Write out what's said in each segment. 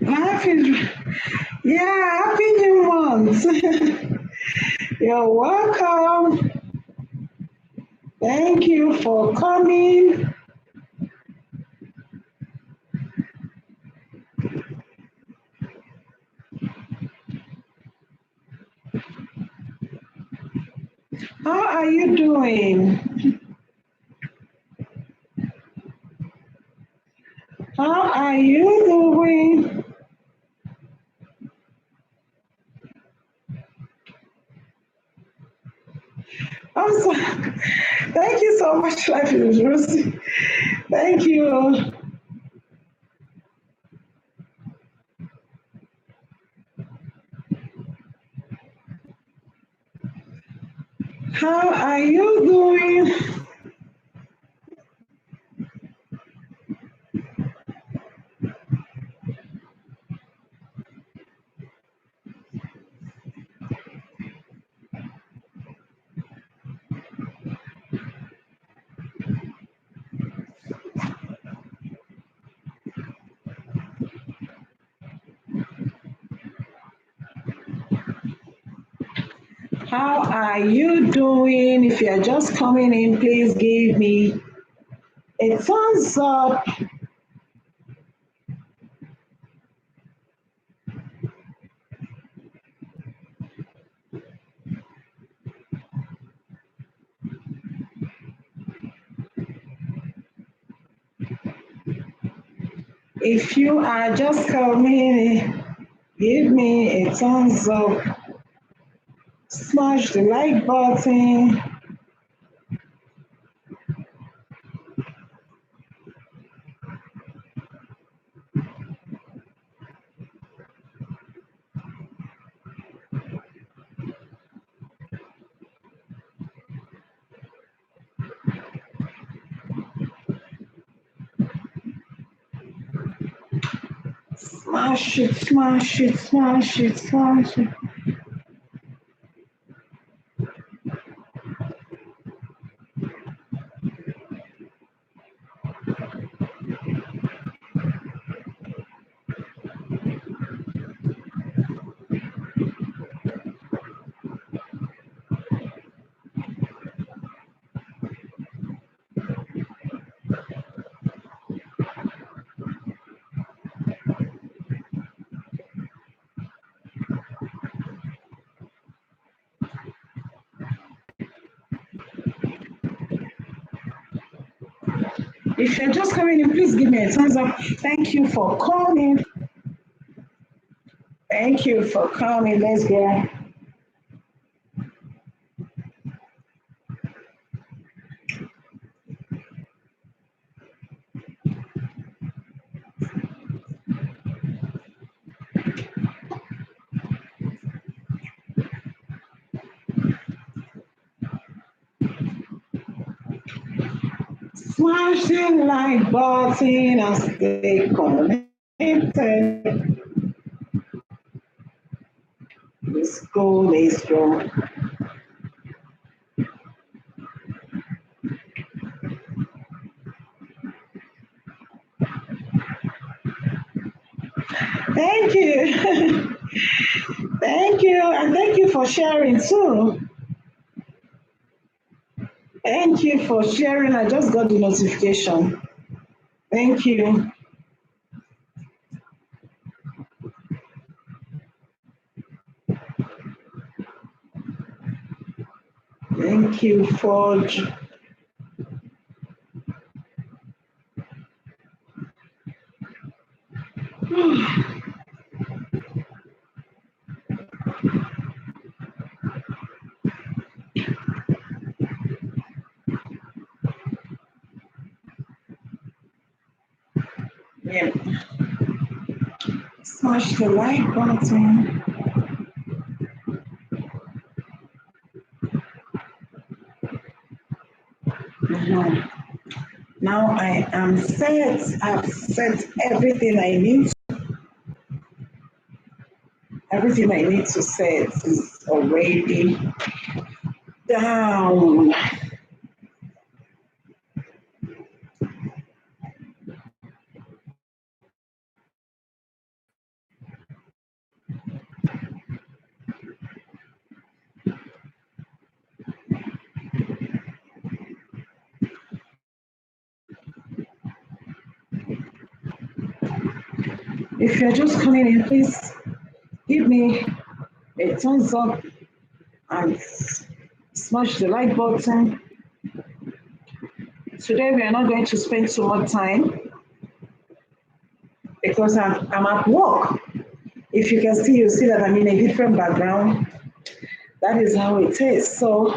Happy, yeah, happy new month. You're welcome. Thank you for coming. How are you doing? How are you doing? I'm so, thank you so much, Life is Rosie. Thank you. How are you doing? How are you doing? If you're just coming in, please give me a thumbs up. If you are just coming in, give me a thumbs up. Smash the like button. Smash it, smash it, smash it, smash it. If you're just coming in, please give me a thumbs up. Thank you for coming. Thank you for coming. Let's go. Smash the like button and stay connected. Let's go, let's go. Thank you. Thank you. And thank you for sharing too. Thank you for sharing. I just got the notification. Thank you. Thank you for. Yeah. Smash the like button. Mhm. Now I am set. I've set everything I need to set is already down. If you're just coming in, please give me a thumbs up and smash the like button. Today we are not going to spend too much time because I'm at work. If you can see, you see that I'm in a different background. That is how it is. So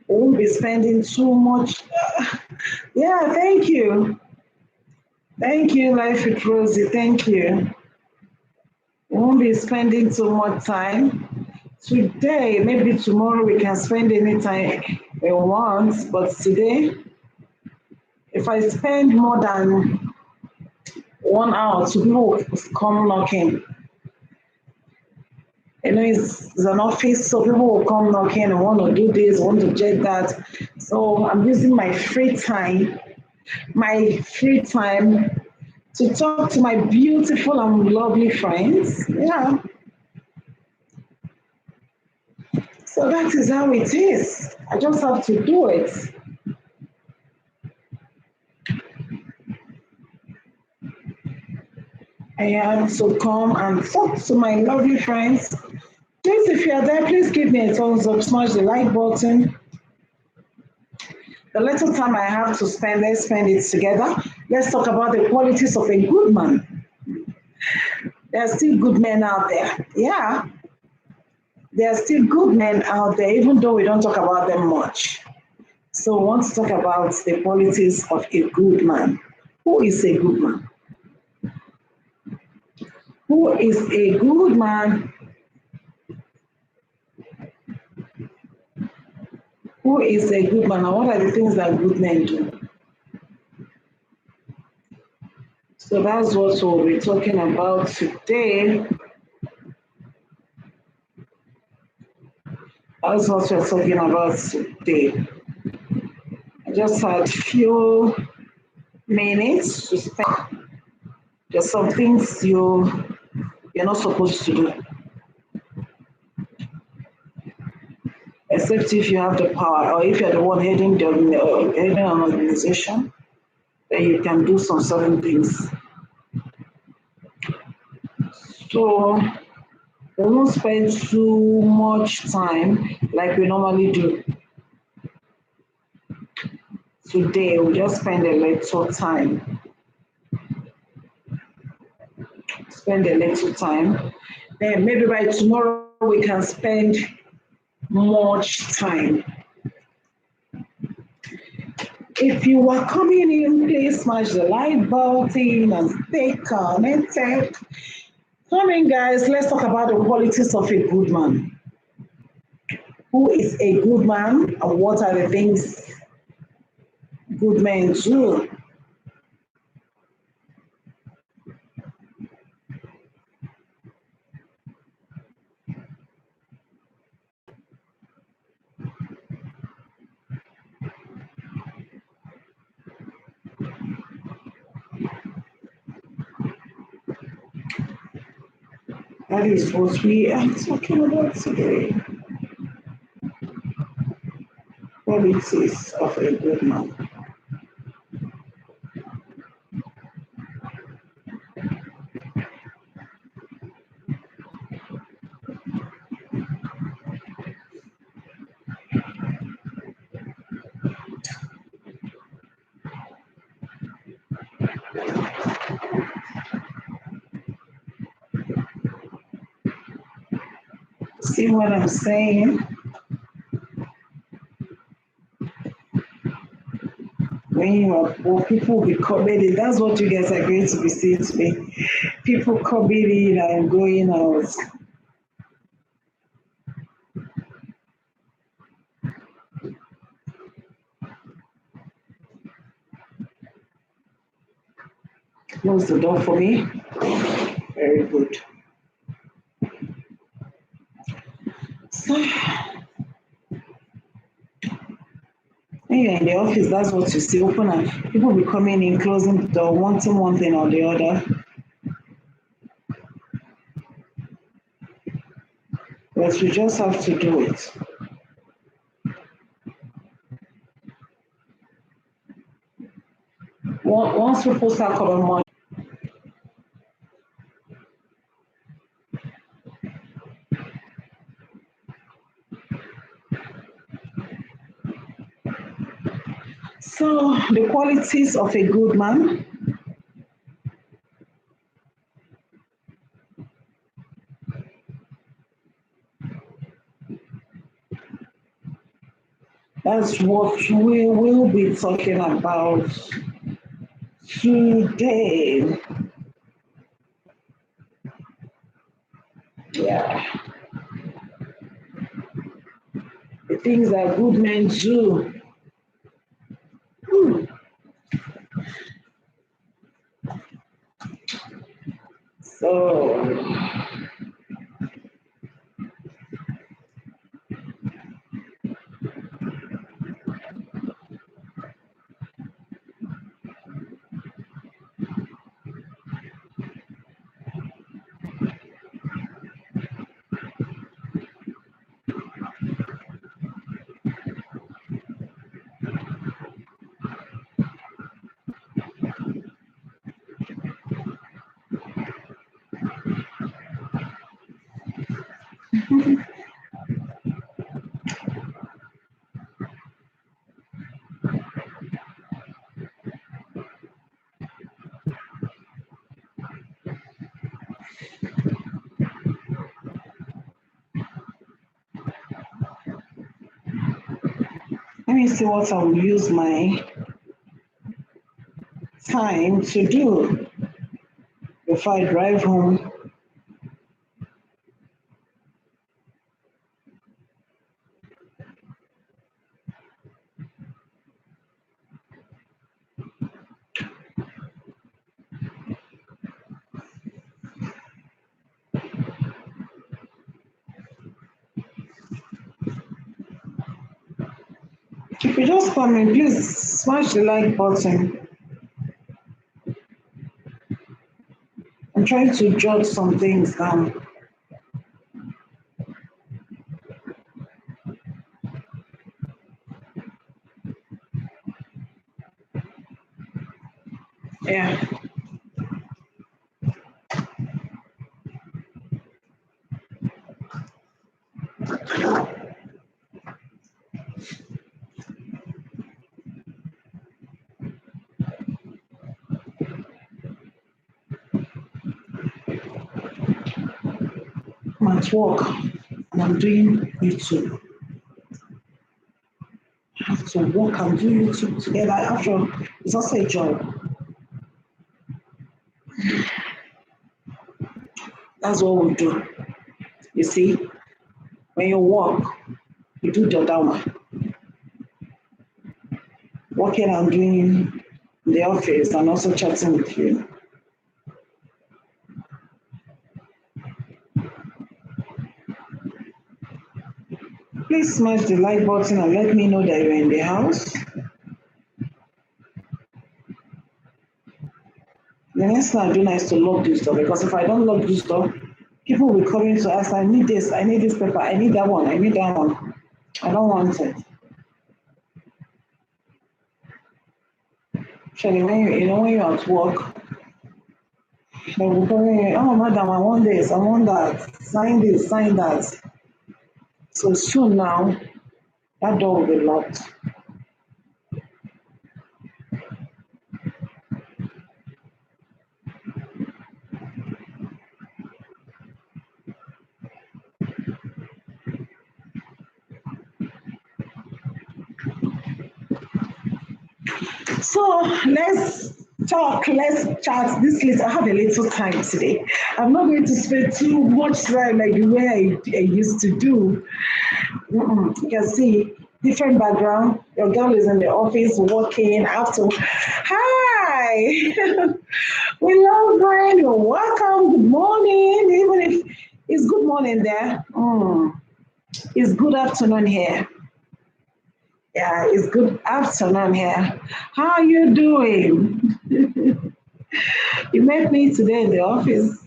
we won't be spending too much. Yeah, thank you. Thank you, Life with Rosie. Thank you. We won't be spending too much time. Today, maybe tomorrow we can spend any time we want, but today, if I spend more than 1 hour, two people will come knocking. You know, it's an office, so people will come knocking and want to do this, want to get that. So I'm using my free time to talk to my beautiful and lovely friends. Yeah, so that is how it is. I just have to do it. I have to come and talk to my lovely friends. Please, if you are there, please give me a thumbs up, smash the like button. The little time I have to spend, let's spend it together. Let's talk about the qualities of a good man. There are still good men out there. Yeah, there are still good men out there, even though we don't talk about them much. So I want to talk about the qualities of a good man. Who is a good man? Who is a good man? Who is a good man? And what are the things that good men do? So that's what we'll be talking about today. That's what we're talking about today. I just had few minutes to spend. There's some things you're not supposed to do, except if you have the power or if you're the one heading an organization, then you can do some certain things. So we won't spend too much time like we normally do. Today we just spend a little time. Spend a little time. Then maybe by tomorrow we can spend much time. If you are coming in, please smash the like button and stay connected. Come in, guys. Let's talk about the qualities of a good man. Who is a good man and what are the things good men do? That is what we are talking about today. Qualities of a good man. See what I'm saying? When you are poor, people will be coming. That's what you guys are going to be seeing today. People coming in and going out. Close the door for me. Very good. So, when you're in the office, that's what you see. Open and people be coming in, closing the door, wanting one thing or the other. But we just have to do it. Once people start coming money, so the qualities of a good man. That's what we will be talking about today. Yeah, the things that good men do. Hmm. So, let me see what I will use my time to do before I drive home. If you just come in, please smash the like button. I'm trying to jot some things down. Yeah. I'm at work and I'm doing YouTube. I have to work and do YouTube together. After all, it's also a job. That's what we do. You see, when you work, you do the other one. Working and doing in the office and also chatting with you. Please smash the like button and let me know that you're in the house. The next thing I do now is to lock this door because if I don't lock this door, People will be coming to us, I need this paper, I need that one, I need that one. I don't want it. Actually, when you're at work, they will tell you, oh madam, I want this, I want that, sign this, sign that. So soon now, that door will be locked. So let's talk, let's chat this little. I have a little time today. I'm not going to spend too much time like the way I used to do. You can see different background. Your girl is in the office working after. Hi, we love Brian. You're welcome. Good morning. Even if it's good morning there, it's good afternoon here. Yeah, it's good afternoon here. How are you doing? You met me today in the office.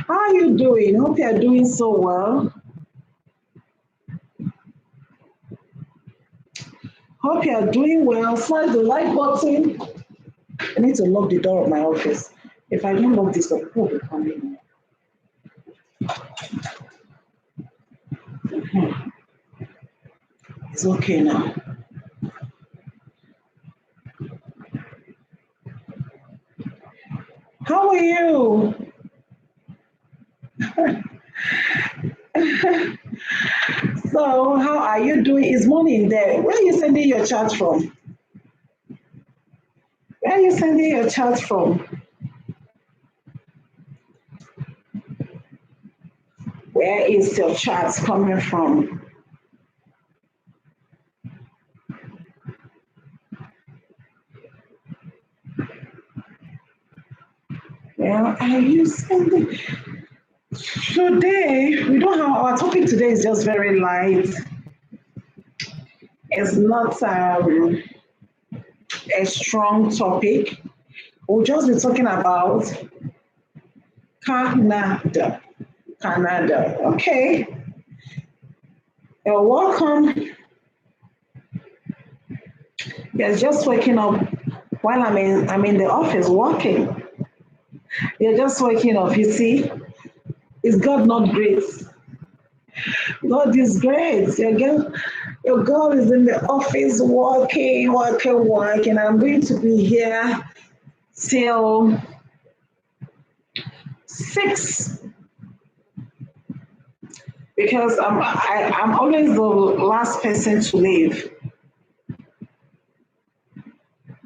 How are you doing? Hope you're doing so well. Hope you're doing well. Smash the like button. I need to lock the door of my office. If I don't lock this door, people will be coming. It's okay now. How are you? So, how are you doing? It's morning there. Where are you sending your chat from? Where are you sending your chat from? Where is your chat coming from? Where are you sending? Today, we don't have, our topic today is just very light. It's not a strong topic. We'll just be talking about Canada. Canada, okay. You're welcome. You're just waking up while I'm in the office working. You're just waking up, you see. Is God not great? God is great. Your girl is in the office working. I'm going to be here till 6 because I'm always the last person to leave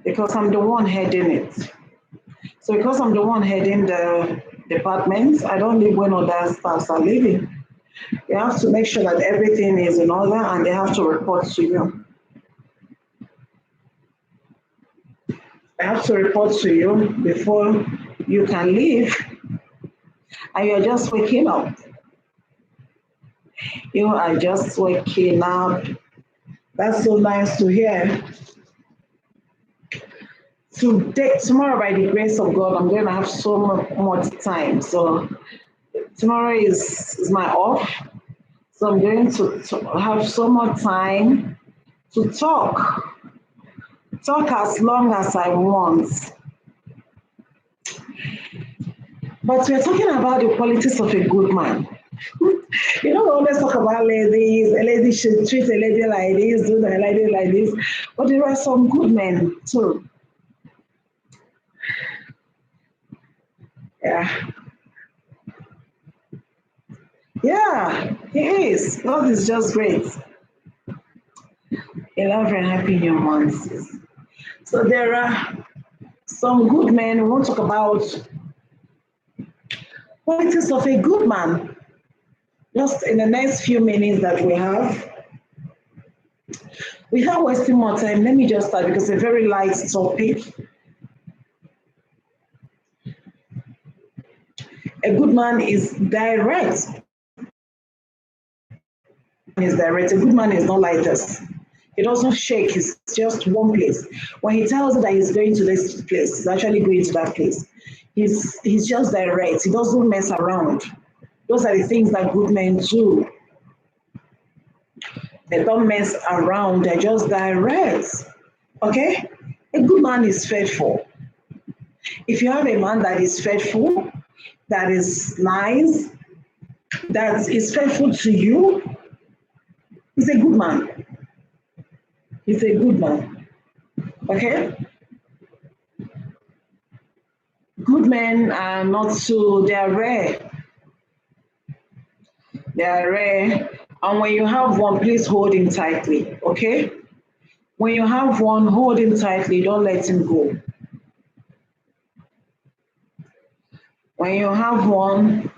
because I'm the one heading it. So because I'm the one heading the department, I don't leave when other staffs are leaving. You have to make sure that everything is in order and they have to report to you. I have to report to you before you can leave and you're just waking up. You are just waking up. That's so nice to hear. Tomorrow, by the grace of God, I'm going to have so much time. So tomorrow is my off. So I'm going to have so much time to talk as long as I want. But we're talking about the qualities of a good man. We always talk about ladies. A lady should treat a lady like this, do a lady like this. But there are some good men too. Yeah, he is. God is just great. A love and happy new months. So there are some good men. We won't talk about qualities of a good man. Just in the next few minutes that we have. Without wasting more time, let me just start because it's a very light topic. A good man is direct. A good man is not like this. He doesn't shake, he's just one place. When he tells you that he's going to this place, he's actually going to that place. He's just direct. He doesn't mess around. Those are the things that good men do. They don't mess around. They're just direct. Okay? A good man is faithful. If you have a man that is faithful, that is nice, that is faithful to you, he's a good man. He's a good man. Okay? Good men are not so, they are rare. They are rare. And when you have one, please hold him tightly. Okay? When you have one, hold him tightly. Don't let him go. When you have one,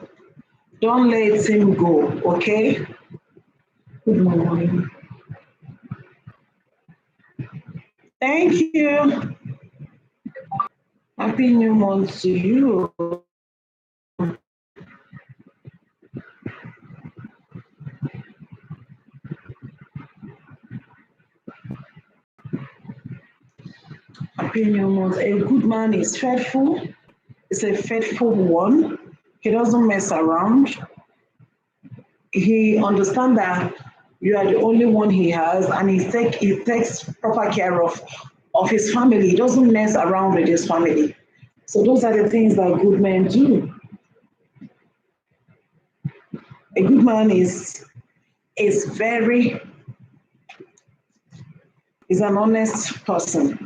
don't let him go. Okay? Good morning. Thank you. Happy New Month to you. Happy New Month. A good man is faithful. It's a faithful one. He doesn't mess around. He understands that you are the only one he has, and he takes proper care of his family. He doesn't mess around with his family. So those are the things that good men do. A good man is an honest person.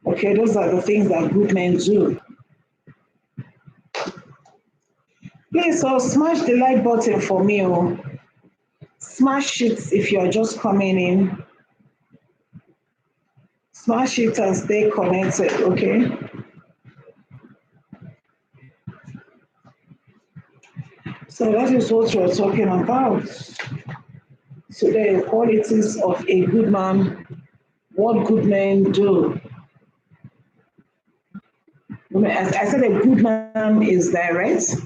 Okay, those are the things that good men do. Please, so smash the like button for me. Oh. Smash it if you're just coming in. Smash it and stay connected, okay? So that is what we're talking about. So the qualities of a good man, what good men do. As I said, a good man is direct.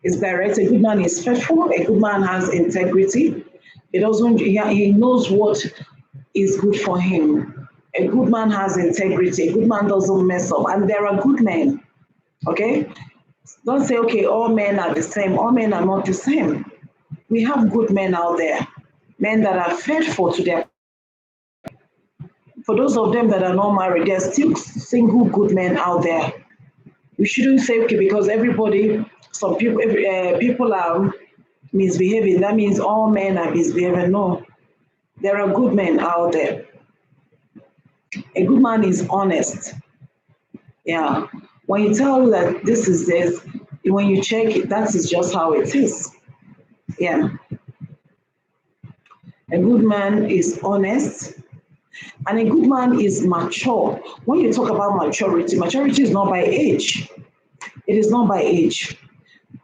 A good man is faithful. A good man has integrity. He knows what is good for him. A good man has integrity. A good man doesn't mess up. And there are good men. Okay? Don't say, okay, all men are the same. All men are not the same. We have good men out there. Men that are faithful to their. For those of them that are not married, there are still single good men out there. We shouldn't say, okay, because some people are misbehaving, that means all men are misbehaving. No, there are good men out there. A good man is honest. Yeah. When you tell that this is this, when you check it, that is just how it is. Yeah. A good man is honest. And a good man is mature. When you talk about maturity is not by age. It is not by age.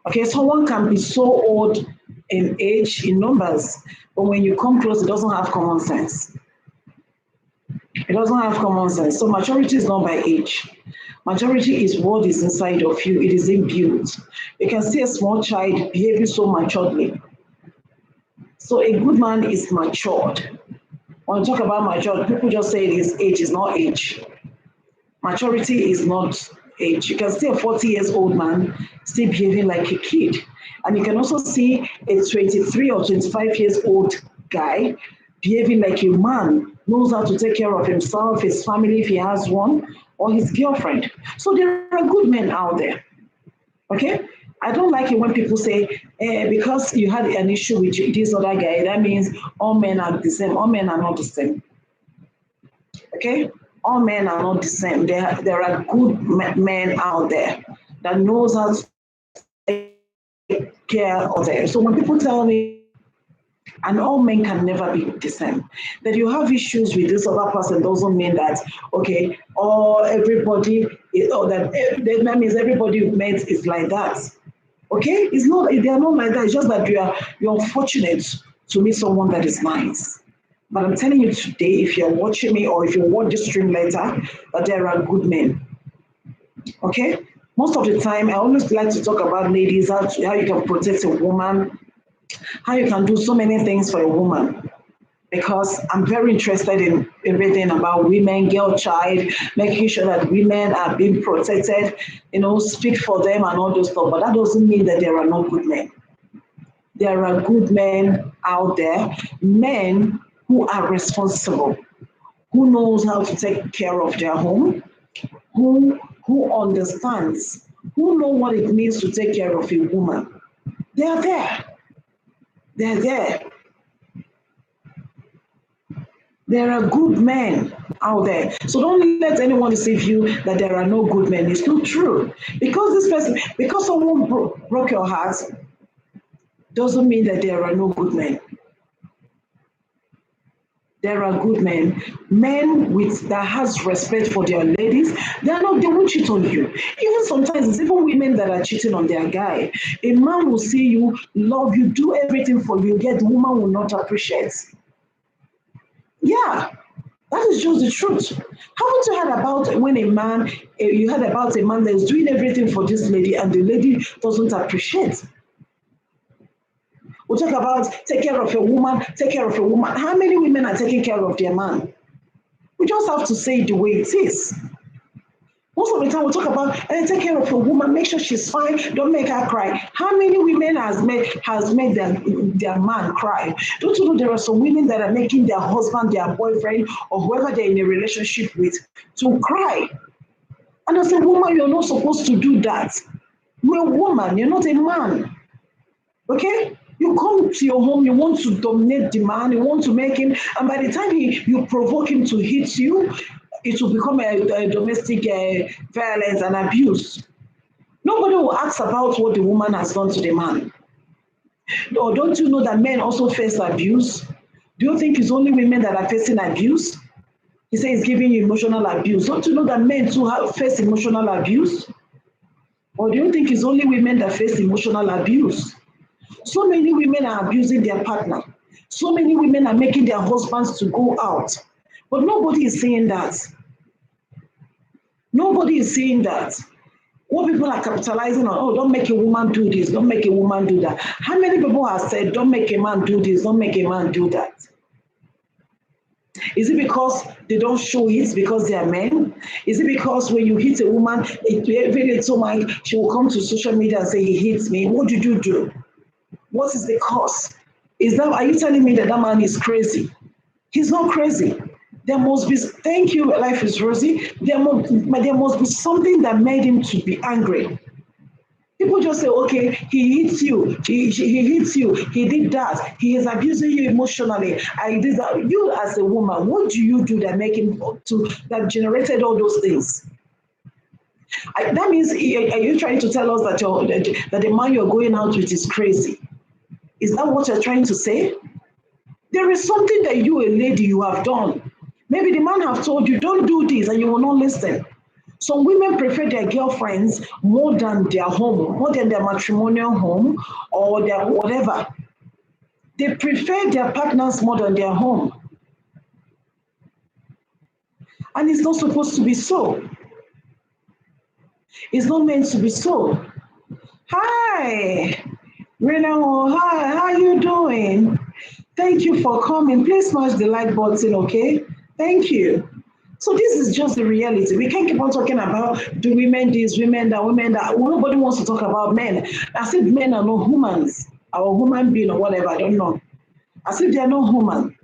Okay, someone can be so old in age, in numbers, but when you come close, it doesn't have common sense. It doesn't have common sense. So maturity is not by age. Maturity is what is inside of you. It is inbuilt. You can see a small child behaving so maturely. So a good man is matured. When you talk about matured, people just say it is age. It's not age. Maturity is not age. You can see a 40-year-old man still behaving like a kid. And you can also see a 23 or 25-year-old guy behaving like a man, knows how to take care of himself, his family if he has one, or his girlfriend. So there are good men out there. Okay? I don't like it when people say, because you had an issue with this other guy, that means all men are the same. All men are not the same. Okay? All men are not the same. There are good men out there that knows how to take care of them. So when people tell me, and all men can never be the same, that you have issues with this other person doesn't mean that, okay, everybody, that means everybody you've met is like that. Okay? It's not, they are not like that. It's just that you're fortunate to meet someone that is nice. But I'm telling you today, if you're watching me or if you watch this stream later, that there are good men. Okay? Most of the time, I always like to talk about ladies, how you can protect a woman, how you can do so many things for a woman. because I'm very interested in everything about women, girl child, making sure that women are being protected, speak for them and all those stuff. But that doesn't mean that there are no good men. There are good men out there, men who are responsible, who knows how to take care of their home, who understands, who know what it means to take care of a woman. They are there. They're there. There are good men out there. So don't let anyone deceive you that there are no good men. It's not true. Because someone broke your heart, doesn't mean that there are no good men. There are good men that has respect for their ladies. They won't cheat on you. Even sometimes it's even women that are cheating on their guy. A man will see you, love you, do everything for you, yet the woman will not appreciate. Yeah, that is just the truth. Haven't you heard about when you heard about a man that is doing everything for this lady and the lady doesn't appreciate? We talk about take care of a woman. How many women are taking care of their man? We just have to say it the way it is. Most of the time we talk about take care of a woman, make sure she's fine, don't make her cry. How many women has made their man cry? Don't you know there are some women that are making their husband, their boyfriend, or whoever they're in a relationship with to cry? And as a woman, you're not supposed to do that. You're a woman, you're not a man. Okay? You come to your home, you want to dominate the man, you want to make him, and by the time you provoke him to hit you, it will become a domestic violence and abuse. Nobody will ask about what the woman has done to the man. Or don't you know that men also face abuse? Do you think it's only women that are facing abuse? He says he's giving you emotional abuse. Don't you know that men too face emotional abuse? Or do you think it's only women that face emotional abuse? So many women are abusing their partner. So many women are making their husbands to go out. But nobody is saying that. Nobody is saying that. What people are capitalizing on, oh, don't make a woman do this, don't make a woman do that. How many people have said, don't make a man do this, don't make a man do that? Is it because they don't show it because they are men? Is it because when you hit a woman, every little man, she will come to social media and say, he hits me? What did you do? What is the cause? Are you telling me that man is crazy? He's not crazy. There must be, thank you, Life is Rosy. There must be something that made him to be angry. People just say, okay, he hits you, he hits you, he did that, he is abusing you emotionally. I did that. You as a woman, what do you do that generated all those things? That means, are you trying to tell us that the man you're going out with is crazy? Is that what you're trying to say? There is something that you, a lady, you have done. Maybe the man have told you, don't do this, and you will not listen. Some women prefer their girlfriends more than their home, more than their matrimonial home or their whatever. They prefer their partners more than their home. And it's not supposed to be so. It's not meant to be so. Hi, Rena, hi, how you doing? Thank you for coming. Please smash the like button, okay? Thank you. So this is just the reality. We can't keep on talking about do women this, women that, women that. Nobody wants to talk about men. As if men are not humans, or human being or whatever, I don't know. As if they are not human.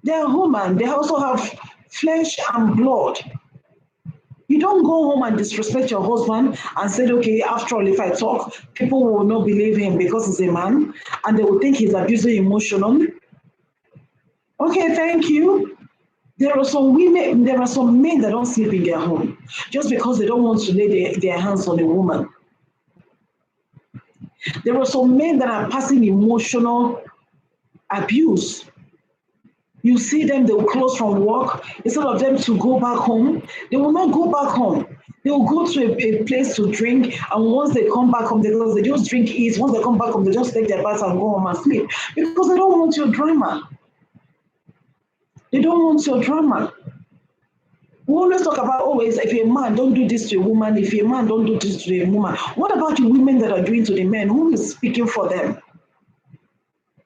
They are human. They also have flesh and blood. You don't go home and disrespect your husband and say, okay, after all, if I talk, people will not believe him because he's a man and they will think he's abusing emotionally. Okay, thank you. There are some men that don't sleep in their home just because they don't want to lay their hands on a woman. There are some men that are passing emotional abuse. You see them, they will close from work. Instead of them to go back home, they will not go back home. They will go to a place to drink, and once they come back home, because they just drink, eat. Once they come back home, they just take their bath and go home and sleep because they don't want your drama. They don't want your drama. We always talk about always if a man don't do this to a woman, if a man don't do this to a woman. What about the women that are doing to the men? Who is speaking for them?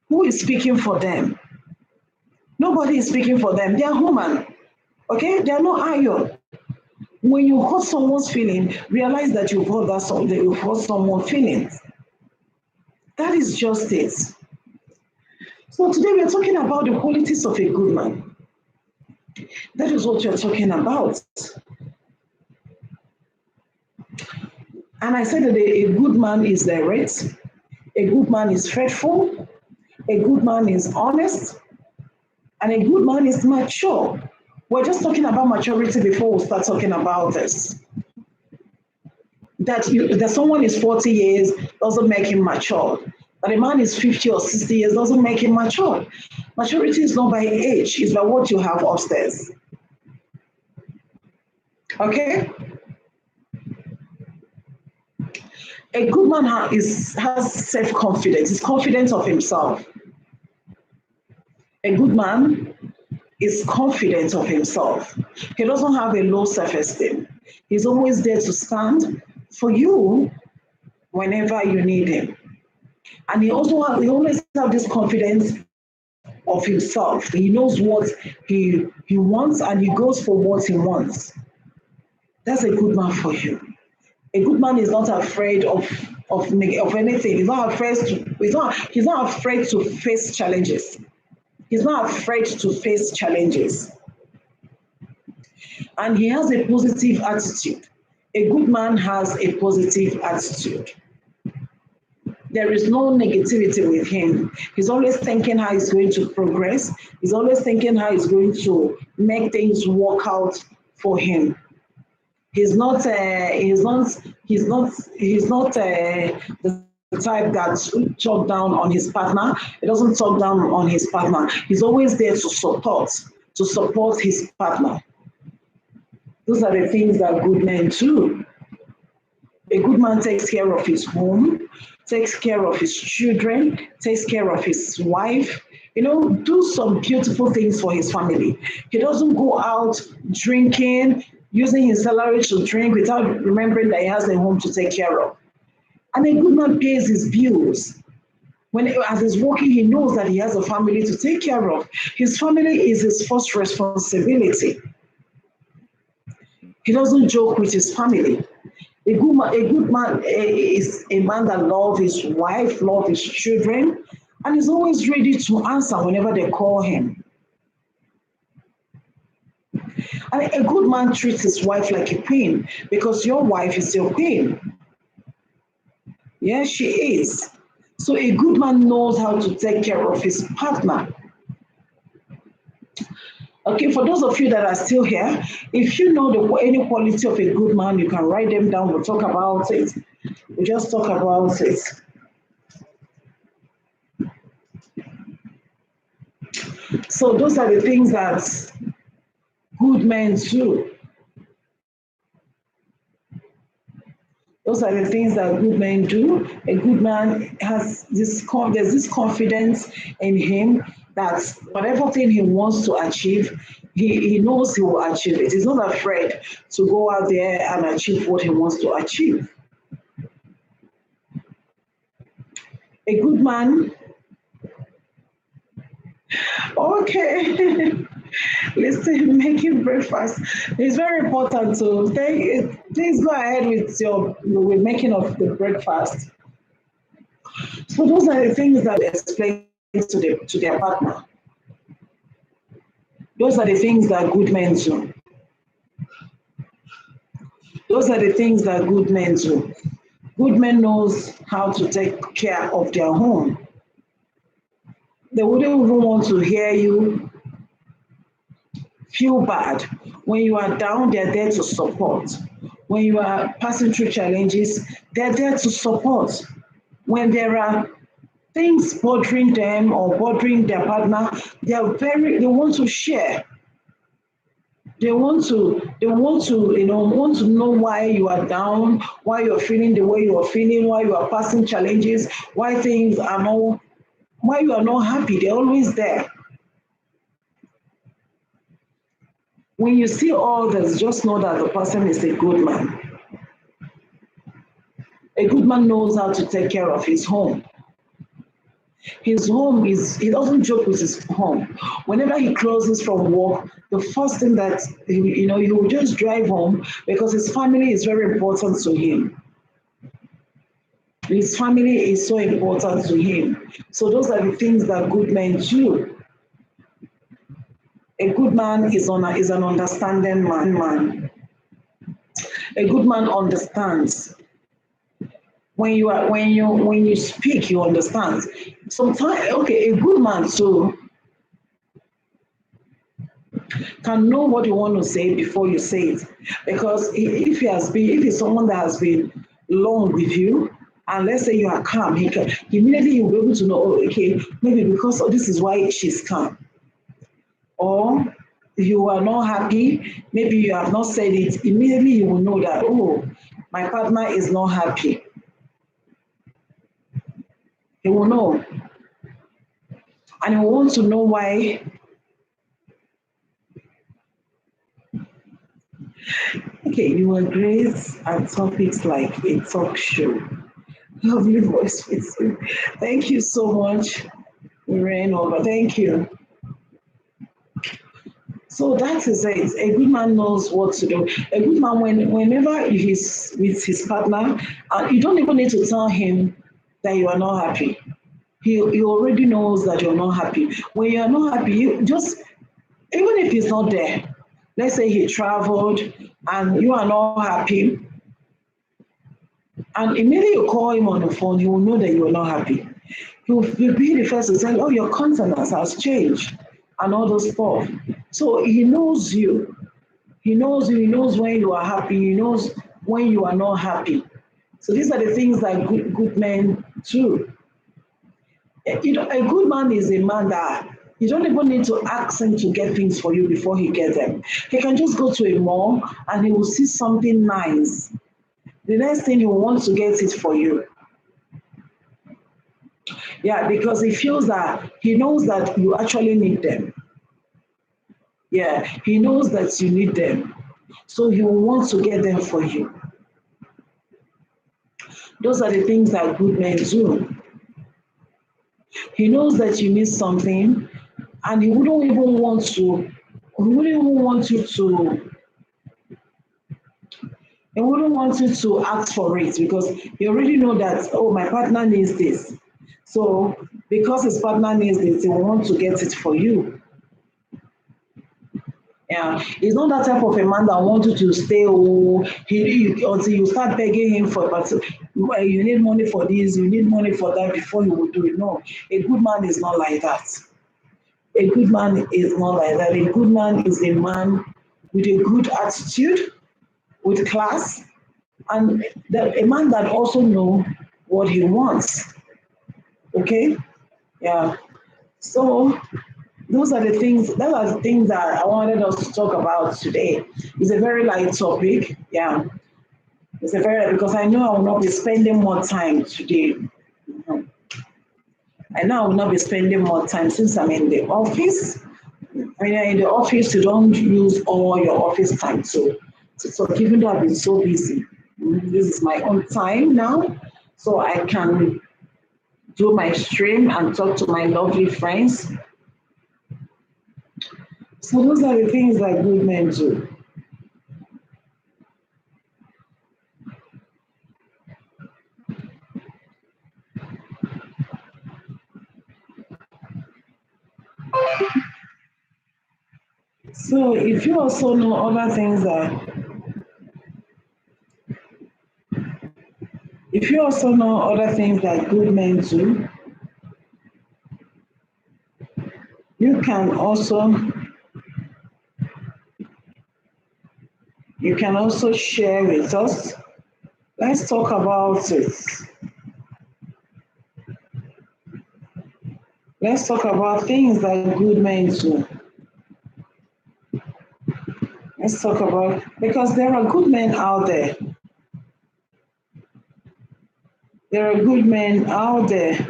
Who is speaking for them? Nobody is speaking for them. They are human. Okay? They are not iron. When you hurt someone's feeling, realize that you've hurt you've hurt someone's feelings. That is just it. So today we're talking about the qualities of a good man. That is what we're talking about. And I said that a good man is direct, a good man is faithful, a good man is honest, and a good man is mature. We're just talking about maturity before we start talking about this. That someone is 40 years doesn't make him mature. That a man is 50 or 60 years doesn't make him mature. Maturity is not by age, it's by what you have upstairs. Okay? A good man has self-confidence, is confident of himself. A good man is confident of himself. He doesn't have a low self-esteem. He's always there to stand for you whenever you need him. And he always have this confidence of himself. He knows what he wants and he goes for what he wants. That's a good man for you. A good man is not afraid of anything. He's not afraid to face challenges. He's not afraid to face challenges. And he has a positive attitude. A good man has a positive attitude. There is no negativity with him. He's always thinking how he's going to progress. He's always thinking how he's going to make things work out for him. He's not the type that talk down on his partner. He doesn't talk down on his partner. He's always there to support his partner. Those are the things that good men do. A good man takes care of his home, takes care of his children, takes care of his wife, do some beautiful things for his family. He doesn't go out drinking, using his salary to drink without remembering that he has a home to take care of. And a good man pays his bills. As he's working, he knows that he has a family to take care of. His family is his first responsibility. He doesn't joke with his family. A good man is a man that loves his wife, loves his children, and is always ready to answer whenever they call him. And a good man treats his wife like a queen because your wife is your queen. Yes, she is. So a good man knows how to take care of his partner. Okay, for those of you that are still here, if you know any quality of a good man, you can write them down. We'll talk about it. We'll just talk about it. So those are the things that good men do. Those are the things that good men do. A good man has there's this confidence in him that whatever thing he wants to achieve, he knows he will achieve it. He's not afraid to go out there and achieve what he wants to achieve. A good man, okay. Listen, making breakfast is very important. So please go ahead with making of the breakfast. So those are the things that explain to their partner. Those are the things that good men do. Those are the things that good men do. Good men knows how to take care of their home. They wouldn't even want to hear you feel bad. When you are down, they're there to support. When you are passing through challenges, they're there to support. When there are things bothering them or bothering their partner, they want to share. They want to know why you are down, why you're feeling the way you are feeling, why you are passing challenges, why you are not happy. They're always there. When you see all this, just know that the person is a good man. A good man knows how to take care of his home. His home is, he doesn't joke with his home. Whenever he closes from work, the first thing that, he will just drive home because his family is very important to him. His family is so important to him. So those are the things that good men do. A good man is an understanding man. A good man understands. When you speak, you understand. Sometimes, okay, a good man too can know what you want to say before you say it. Because if he's someone that has been long with you, and let's say you are calm, he can immediately you'll be able to know, oh, okay, maybe because this is why she's calm. Or you are not happy, maybe you have not said it, immediately you will know that, oh, my partner is not happy. He will know. And he will want to know why. Okay, you are great at topics like a talk show. Lovely voice. Thank you so much. We ran over. Thank you. So that is it. A good man knows what to do. A good man, whenever he's with his partner, you don't even need to tell him that you are not happy. He already knows that you're not happy. When you're not happy, you just, even if he's not there, let's say he traveled and you are not happy, and immediately you call him on the phone, he will know that you are not happy. He will be the first to say, oh, your countenance has changed and all those stuff. So he knows you. He knows you. He knows when you are happy. He knows when you are not happy. So these are the things that good men do. A good man is a man that you don't even need to ask him to get things for you before he gets them. He can just go to a mall and he will see something nice. The next thing he will want to get it for you. Yeah, because he knows that you actually need them. Yeah, he knows that you need them. So he will want to get them for you. Those are the things that good men do. He knows that you need something and he wouldn't even want you to ask for it because you already know that, oh, my partner needs this. So because his partner needs this, he will want to get it for you. Yeah, he's not that type of a man that wants you to stay until you start begging him for, but you need money for this, you need money for that before you will do it. No, a good man is not like that. A good man is not like that. A good man is a man with a good attitude, with class, and a man that also knows what he wants. Okay? Yeah. So those are the things that I wanted us to talk about today. It's a very light topic. Yeah. Because I know I will not be spending more time today. I know I will not be spending more time since I'm in the office. When you're in the office, you don't use all your office time. So even though I've been so busy, this is my own time now. So I can do my stream and talk to my lovely friends. So those are the things that good men do. So if you also know other things that good men do, you can also share with us. Let's talk about it. Let's talk about things that good men do. Let's talk about, because there are good men out there. There are good men out there.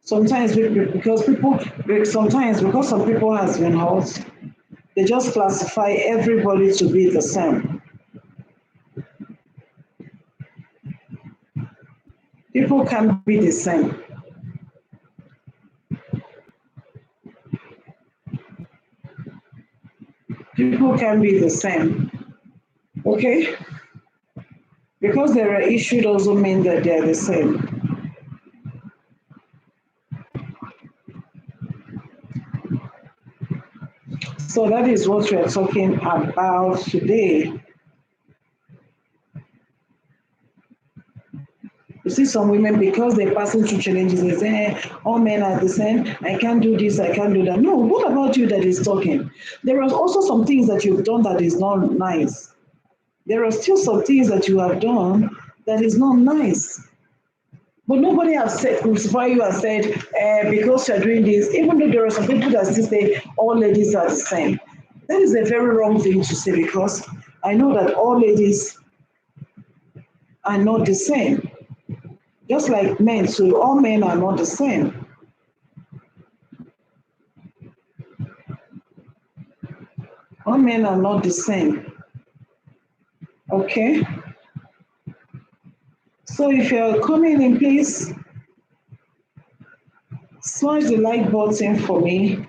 Sometimes because some people has been hurt, they just classify everybody to be the same. People can be the same. People can be the same. Okay? Because there are issues doesn't mean that they're the same. So that is what we are talking about today. You see some women, because they're passing through challenges, they say, all men are the same, I can't do this, I can't do that. No, what about you that is talking? There are also some things that you've done that is not nice. There are still some things that you have done that is not nice. But nobody has said, crucify you and said, because you're doing this, even though there are some people that still say all ladies are the same. That is a very wrong thing to say, because I know that all ladies are not the same. Just like men, so all men are not the same. All men are not the same. Okay? So if you're coming in, please smash the like button for me.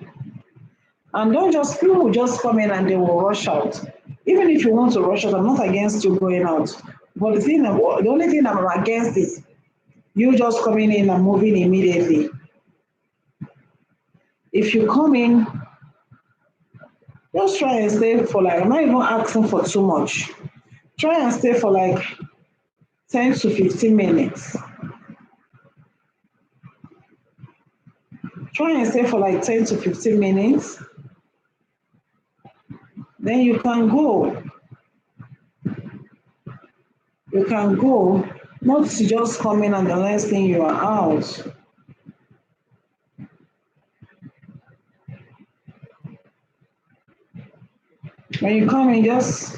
And don't just, people will just come in and they will rush out. Even if you want to rush out, I'm not against you going out. But the only thing I'm against is you just coming in and moving immediately. If you come in, just try and stay for like, I'm not even asking for too much. Try and stay for like 10 to 15 minutes. Try and stay for like 10 to 15 minutes. Then you can go. You can go, not to just come in and the next thing you are out. When you come in, just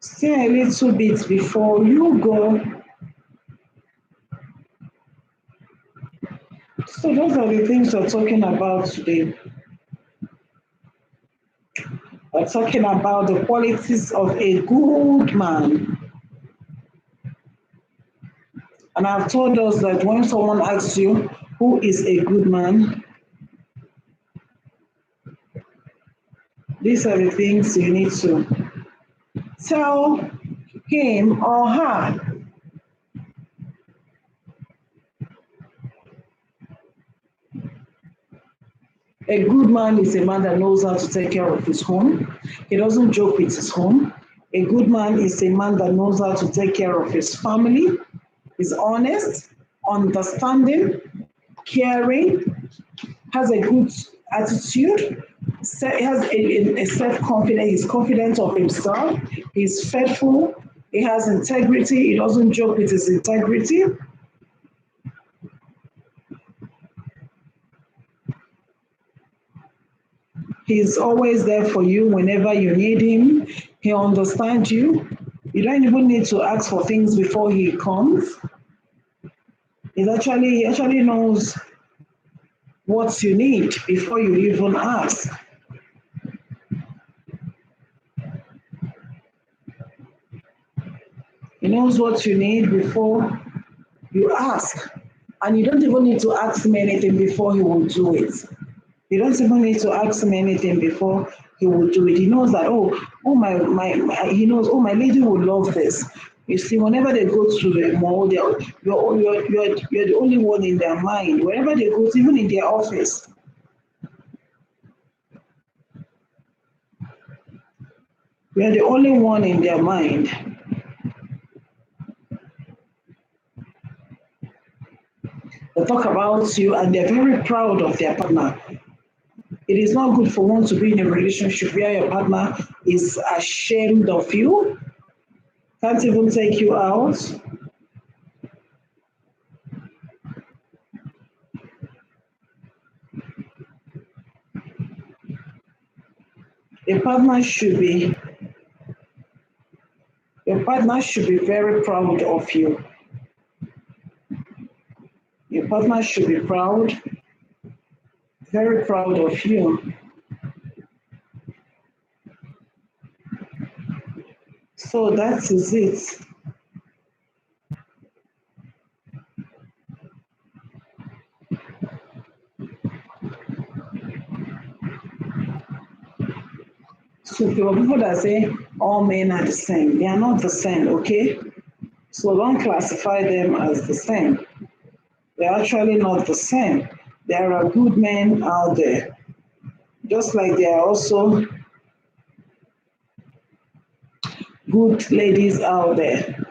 stay a little bit before you go. So those are the things we're talking about today. We're talking about the qualities of a good man. And I've told us that when someone asks you, who is a good man? These are the things you need to tell him or her. A good man is a man that knows how to take care of his home. He doesn't joke with his home. A good man is a man that knows how to take care of his family, is honest, understanding, caring, has a good attitude, has a self-confidence, he's confident of himself, he's faithful, he has integrity, he doesn't joke with his integrity. He's always there for you whenever you need him. He understands you. You don't even need to ask for things before he comes. He actually knows what you need before you even ask. He knows what you need before you ask. And you don't even need to ask him anything before he will do it. You don't even need to ask him anything before he will do it. He knows that, he knows, my lady will love this. You see, whenever they go to the mall, you're the only one in their mind. Wherever they go, even in their office. You're the only one in their mind. They talk about you and they're very proud of their partner. It is not good for one to be in a relationship where your partner is ashamed of you, can't even take you out. A partner should be, your partner should be very proud of you. Your partner should be proud, very proud of you. So that is it. So people that say all men are the same, they are not the same, okay? So don't classify them as the same. They're actually not the same. There are good men out there, just like there are also good ladies out there.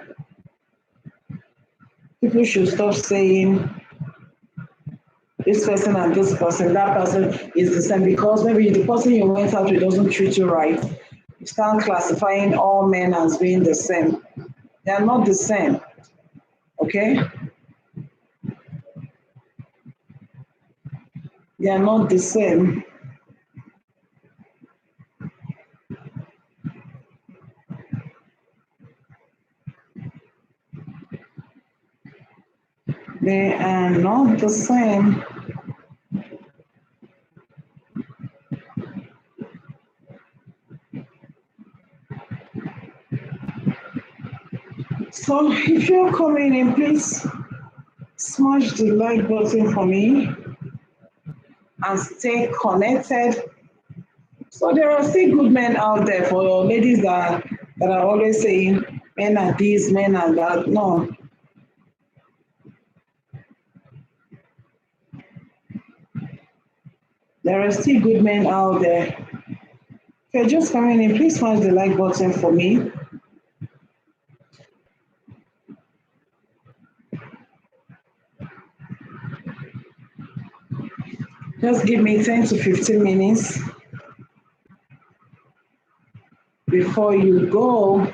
People should stop saying this person and this person, that person is the same, because maybe the person you went out with doesn't treat you right. You start classifying all men as being the same. They are not the same, okay? They are not the same. They are not the same. So if you're coming in, please smash the like button for me and stay connected. So there are still good men out there for ladies that are always saying men are this, men are that. No. There are still good men out there. If you're just coming in, please smash the like button for me. Just give me 10 to 15 minutes before you go.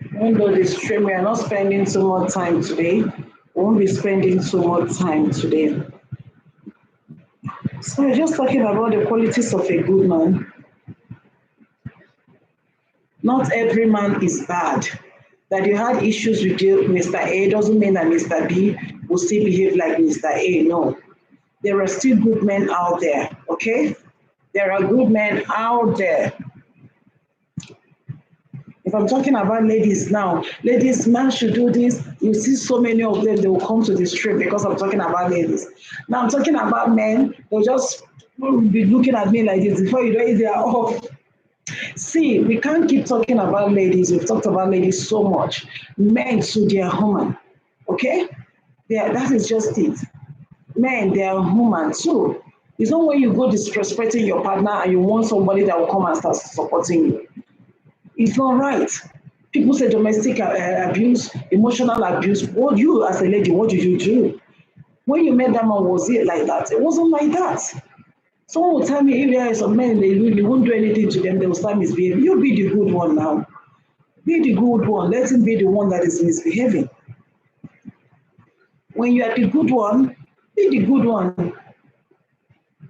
Even though the stream, we are not spending too much time today. We won't be spending too much time today. So we're just talking about the qualities of a good man. Not every man is bad. That you had issues with Mr. A doesn't mean that Mr. B will still behave like Mr. A. No. There are still good men out there, okay? There are good men out there. If I'm talking about ladies now, ladies, man should do this. You see so many of them, they will come to the stream because I'm talking about ladies. Now I'm talking about men, they'll just be looking at me like this. Before you know it, they are off. See, we can't keep talking about ladies. We've talked about ladies so much. Men, too, they are human, okay? That is just it. Men, they are human too. It's not when you go disrespecting your partner and you want somebody that will come and start supporting you. It's not right. People say domestic abuse, emotional abuse. What you as a lady, what did you do? When you met that man, was it like that? It wasn't like that. Someone will tell me if there are some men, they really won't do anything to them, they will start misbehaving. You be the good one now. Be the good one. Let him be the one that is misbehaving. When you are the good one, be the good one.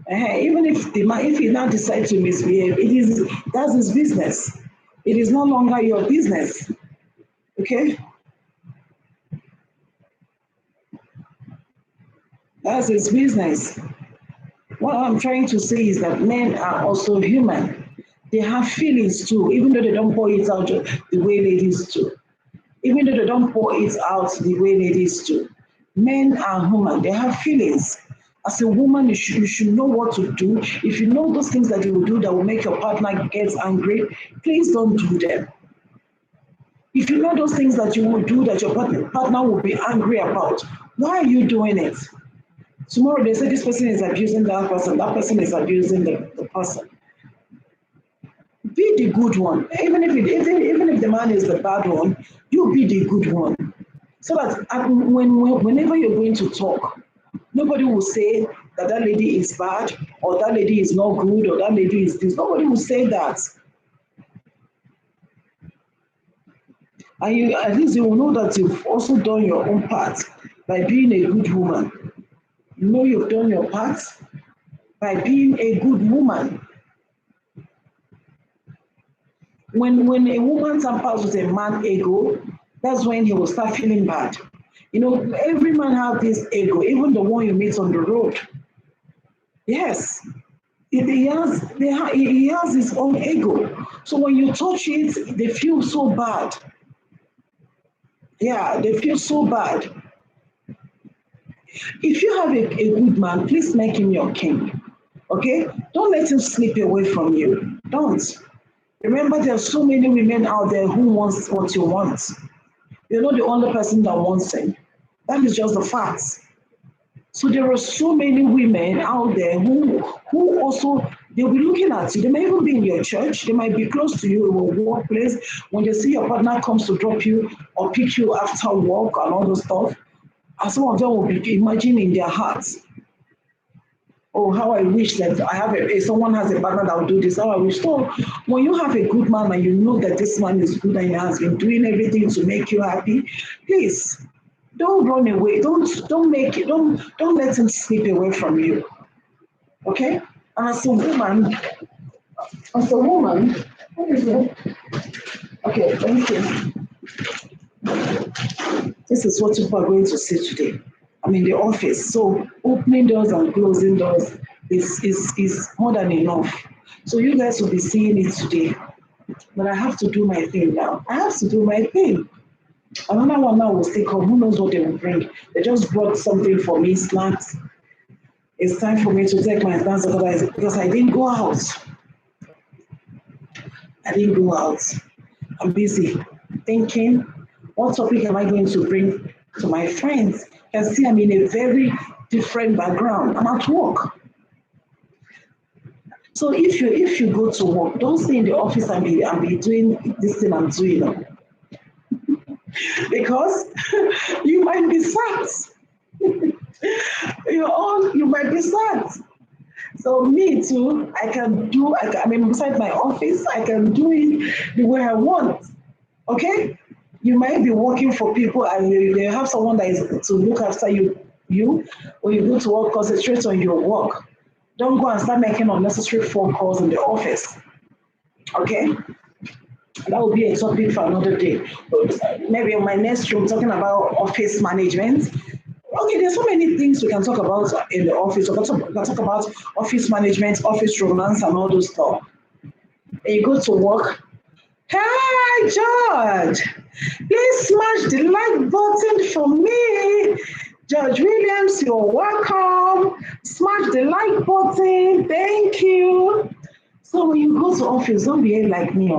Even if the man, if he now decides to misbehave, that's his business. It is no longer your business. Okay? That's his business. What I'm trying to say is that men are also human. They have feelings too, even though they don't pour it out the way ladies do. Even though they don't pour it out the way ladies do. Men are human. They have feelings. As a woman, you should know what to do. If you know those things that you will do that will make your partner get angry, please don't do them. If you know those things that you will do that your partner will be angry about, why are you doing it? Tomorrow they say this person is abusing that person is abusing the person. Be the good one. Even if the man is the bad one, you be the good one. So that whenever you're going to talk, nobody will say that lady is bad, or that lady is not good, or that lady is this. Nobody will say that. And at least you will know that you've also done your own part by being a good woman. You know you've done your part by being a good woman. When a woman tampers with a man's ego, that's when he will start feeling bad. You know, every man has this ego, even the one you meet on the road. Yes, he has his own ego. So when you touch it, they feel so bad. Yeah, they feel so bad. If you have a good man, please make him your king. Okay? Don't let him slip away from you. Don't. Remember, there are so many women out there who wants what you want. You're not the only person that wants him. That is just the facts. So there are so many women out there who also they'll be looking at you. They may even be in your church. They might be close to you in your workplace. When they see your partner comes to drop you or pick you after work and all those stuff, and some of them will be imagining in their hearts, oh, how I wish that I have someone has a partner that will do this. How I wish. So when you have a good man and you know that this man is good and he has been doing everything to make you happy, please don't run away. Don't let him slip away from you. Okay? And as a woman, what is it? Okay, thank you. This is what people are going to see today. I'm in the office, so opening doors and closing doors is more than enough. So you guys will be seeing it today. But I have to do my thing now. I have to do my thing. Another one now will still come. Who knows what they will bring? They just brought something for me, snacks. It's time for me to take my snacks because I didn't go out. I didn't go out. I'm busy thinking, what topic am I going to bring to my friends? You can see I'm in a very different background. I'm at work. So if you go to work, don't stay in the office and be doing this thing I'm doing. Because you might be sacked. You might be sacked. So me too, I mean, beside my office, I can do it the way I want. Okay? You might be working for people and they have someone that is to look after you. When you go to work, concentrate on your work. Don't go and start making unnecessary phone calls in the office. Okay? That will be a topic for another day. Maybe in my next room, talking about office management. Okay, there's so many things we can talk about in the office. We can talk about office management, office romance, and all those stuff. And you go to work. Hey, George, please smash the like button for me. George Williams, you're welcome. Smash the like button. Thank you. So when you go to office, don't behave like me.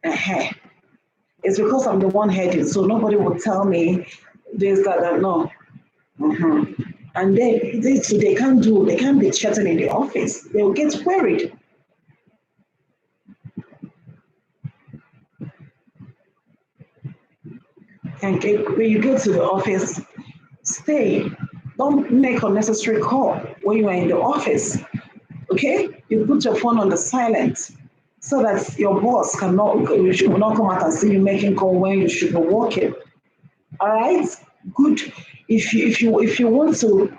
It's because I'm the one heading, so nobody will tell me this, that, no. And they can't be chatting in the office. They'll get worried. And when you go to the office, stay. Don't make unnecessary call when you are in the office. Okay? You put your phone on the silent so that your boss will not come out and see you making call when you should be working. All right? Good. If you want to,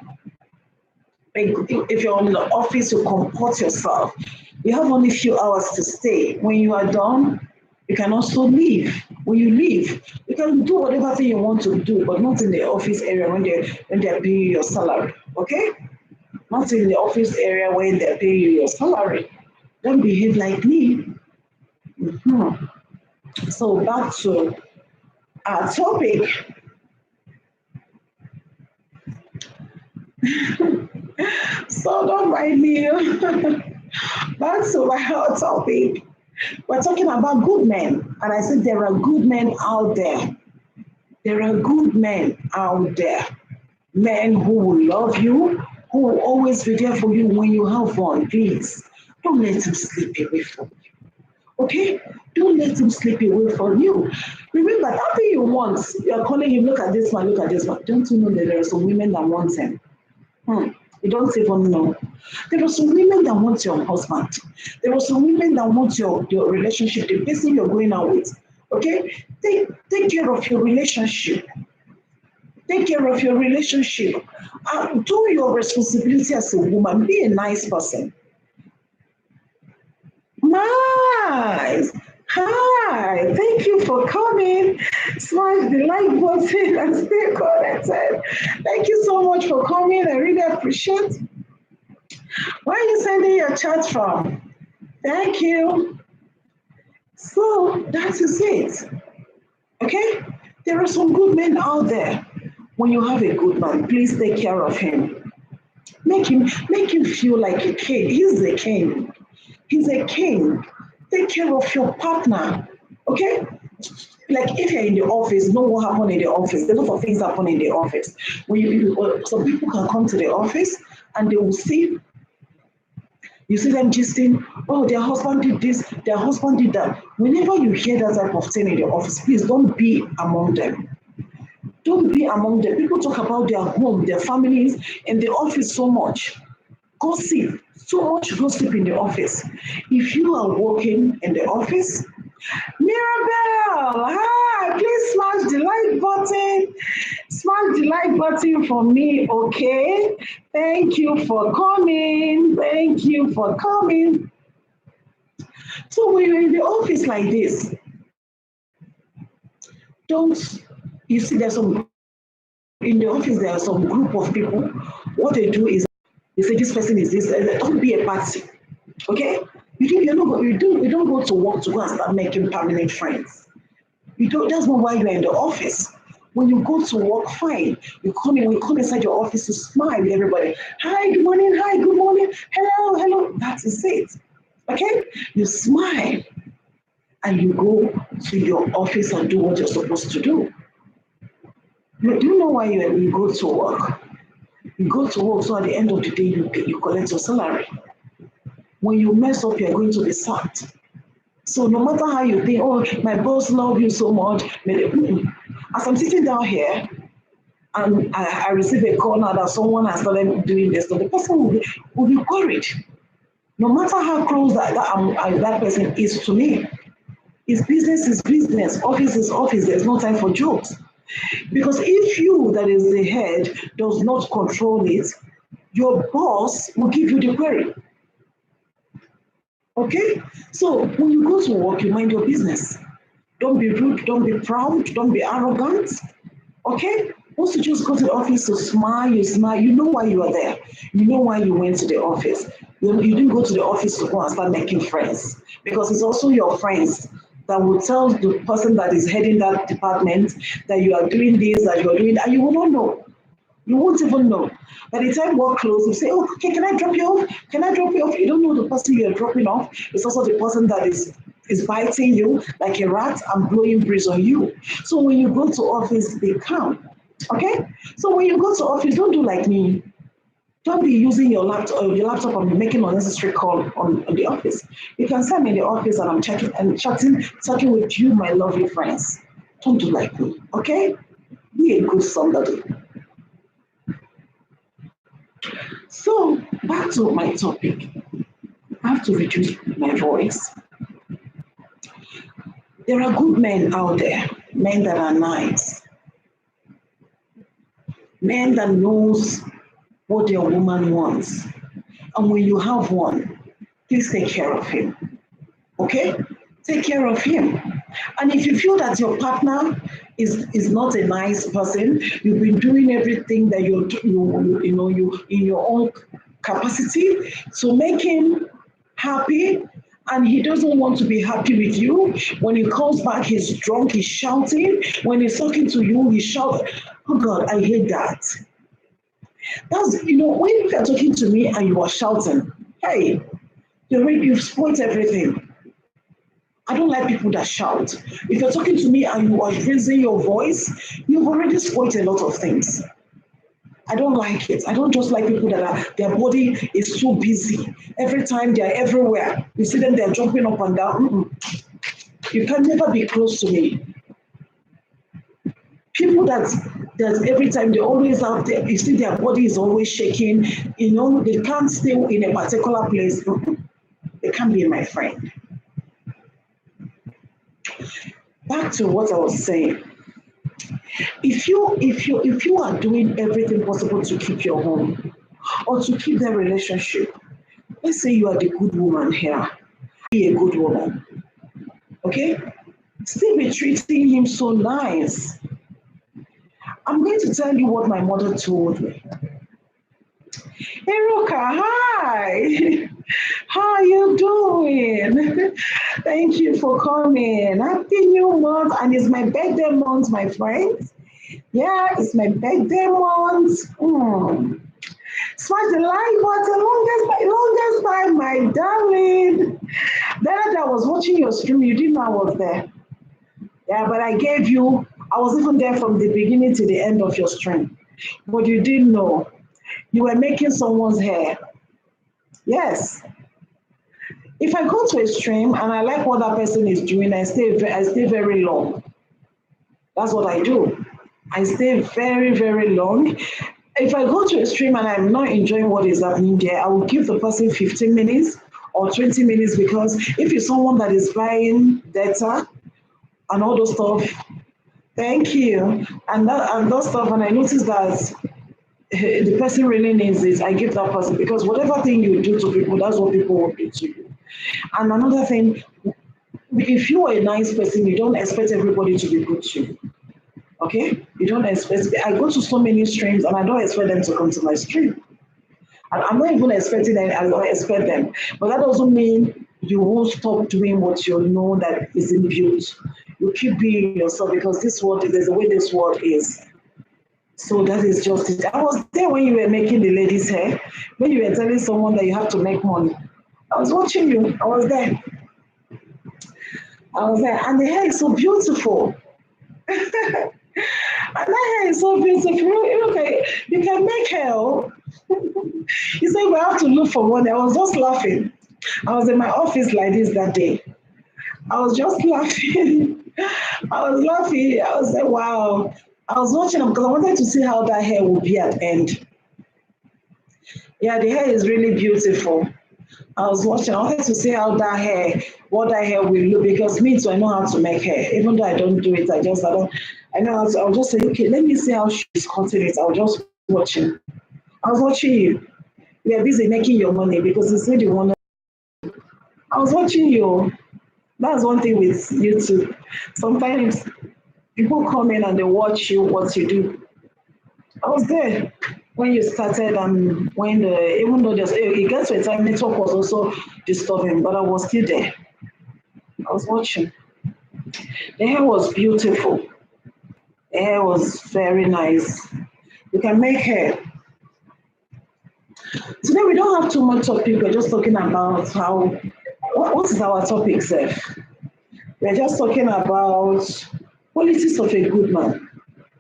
if you're in the office, you comport yourself. You have only a few hours to stay. When you are done, you can also leave. When you leave, you can do whatever thing you want to do, but not in the office area when they're paying you your salary. Okay? Not in the office area when they're paying you your salary. Don't behave like me. So back to our topic. So don't mind me. Back to our topic. We're talking about good men. And I said there are good men out there. There are good men out there. Men who will love you, who will always be there for you when you have one. Please, don't let him slip away from you. Okay? Don't let him slip away from you. Remember, that thing you want, you're calling him, look at this one, look at this one. Don't you know that there are some women that want him? You don't even know. There are some women that want your husband. There are some women that want your relationship, the person you're going out with. Okay? Take care of your relationship. Take care of your relationship. Do your responsibility as a woman. Be a nice person. Nice. Hi, thank you for coming. Smash the like button and stay connected. Thank you so much for coming. I really appreciate it. Where are you sending your chat from? Thank you. So that is it. Okay? There are some good men out there. When you have a good man, please take care of him. Make him feel like a king. He's a king. He's a king. Take care of your partner. Okay? Like if you're in the office, know what happened in the office. A lot of things happen in the office. When some people can come to the office and they will see, you see them gisting, oh, their husband did this, their husband did that. Whenever you hear that type of thing in the office, please don't be among them. Don't be among them. People talk about their home, their families, and the office so much. Gossip, so much gossip in the office. If you are working in the office, Mirabelle, hi, please smash the like button. Smash the like button for me, okay? Thank you for coming. Thank you for coming. So when you're in the office like this, you see there's some, in the office there are some group of people, what they do is, they say this person is this, don't be a party, okay? You don't go to work to go and start making permanent friends. That's not why you're in the office. When you go to work, fine. When you come inside your office, you smile with everybody. Hi, good morning, hello, hello. That is it. Okay? You smile and you go to your office and do what you're supposed to do. Do you know why you go to work? You go to work so at the end of the day you collect your salary. When you mess up, you're going to be sacked. So no matter how you think, oh, my boss loves you so much, as I'm sitting down here and I receive a call now that someone has started doing this, so the person will be worried. No matter how close that person is to me. His business is business, office is office, there's no time for jokes. Because if you, that is the head, does not control it, your boss will give you the query. Okay? So when you go to work, you mind your business. Don't be rude, don't be proud, don't be arrogant. Okay? Once you just go to the office to smile, you know why you are there. You know why you went to the office. You didn't go to the office to go and start making friends. Because it's also your friends that will tell the person that is heading that department that you are doing this, that you are doing that, and you will not know. You won't even know. By the time work closes, you say, oh, okay, can I drop you off? Can I drop you off? You don't know the person you're dropping off. It's also the person that is biting you like a rat and blowing breeze on you. So when you go to office, be calm. Okay? So when you go to office, don't do like me. Don't be using your laptop and making unnecessary call on the office. You can send me in the office and I'm chatting with you, my lovely friends. Don't do like me, okay? Be a good somebody. So back to my topic. I have to reduce my voice. There are good men out there, men that are nice, men that knows what their woman wants. And when you have one, please take care of him. Okay? Take care of him. And if you feel that your partner is not a nice person, you've been doing everything that you in your own capacity to make him happy, and he doesn't want to be happy with you. When he comes back, he's drunk, he's shouting. When he's talking to you, he shouts. Oh God, I hate that. That's, when you're talking to me and you are shouting, hey, you've spoiled everything. I don't like people that shout. If you're talking to me and you are raising your voice, you've already spoiled a lot of things. I don't like it. I don't just like people that their body is so busy. Every time they're everywhere. You see them, they're jumping up and down. You can never be close to me. People that every time they're always out there, you see their body is always shaking, they can't stay in a particular place. They can't be my friend. Back to what I was saying. If you are doing everything possible to keep your home or to keep that relationship, let's say you are the good woman here, be a good woman. Okay? Still be treating him so nice. I'm going to tell you what my mother told me. Eruka, hi. How are you doing? Thank you for coming. Happy New Month. And it's my birthday month, my friends. Yeah, it's my birthday month. Smash the like button, longest time, my darling. Then I was watching your stream, you didn't know I was there. Yeah, but I was even there from the beginning to the end of your stream. But you didn't know. You were making someone's hair. Yes. If I go to a stream and I like what that person is doing, I stay very long. That's what I do. I stay very, very long. If I go to a stream and I'm not enjoying what is happening there, I will give the person 15 minutes or 20 minutes, because if it's someone that is buying data and all those stuff, thank you. And those stuff, and I notice that the person really needs it, I give that person, because whatever thing you do to people, that's what people will do to you. And another thing, if you are a nice person, you don't expect everybody to be good to you. Okay? You don't expect, I go to so many streams and I don't expect them to come to my stream. I'm not even expecting them, I don't expect them. But that doesn't mean you won't stop doing what you know that is imbued. You keep being yourself, because this world, there's the way this world is. So that is just it. I was there when you were making the lady's hair, when you were telling someone that you have to make money. I was watching you. I was there. And the hair is so beautiful. And that hair is so beautiful. Okay, you can make hair. You said we have to look for one. I was just laughing. I was in my office like this that day. I was just laughing. I was laughing. I was like, wow. I was watching them because I wanted to see how that hair would be at the end. Yeah, the hair is really beautiful. I was watching. I wanted to see how what that hair will look, because me too, I know how to make hair. Even though I don't do it, I know how to. I'll just say, okay, let me see how she's cutting it. I'll just watching. I was watching you. You are busy making your money because you said you want to. I was watching you. That's one thing with YouTube. Sometimes people come in and they watch you what you do. I was there when you started, and when even though it gets to a time network was also disturbing, but I was still there. I was watching. The hair was beautiful. The hair was very nice. You can make hair. Today we don't have too much topic. We're just talking about what is our topic, Seth? We're just talking about qualities of a good man.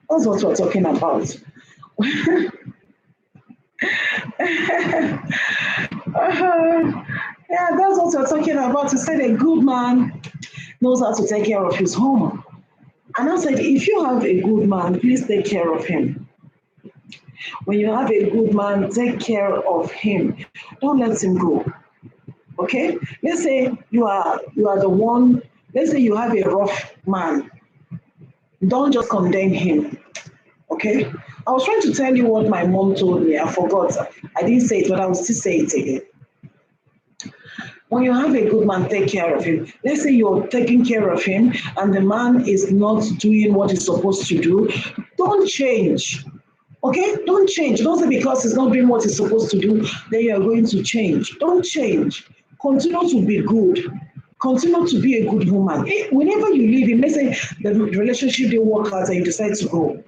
That's what we're talking about. Yeah, that's what we're talking about. To say a good man knows how to take care of his home. And I said, if you have a good man, please take care of him. When you have a good man, take care of him. Don't let him go. Okay? Let's say you are the one, let's say you have a rough man. Don't just condemn him. Okay? I was trying to tell you what my mom told me. I forgot. I didn't say it, but I will still say it again. When you have a good man, take care of him. Let's say you're taking care of him and the man is not doing what he's supposed to do. Don't change. Okay? Don't change. Don't say because he's not doing what he's supposed to do, then you are going to change. Don't change. Continue to be good. Continue to be a good woman. Whenever you leave him, let's say the relationship didn't work out and you decide to go,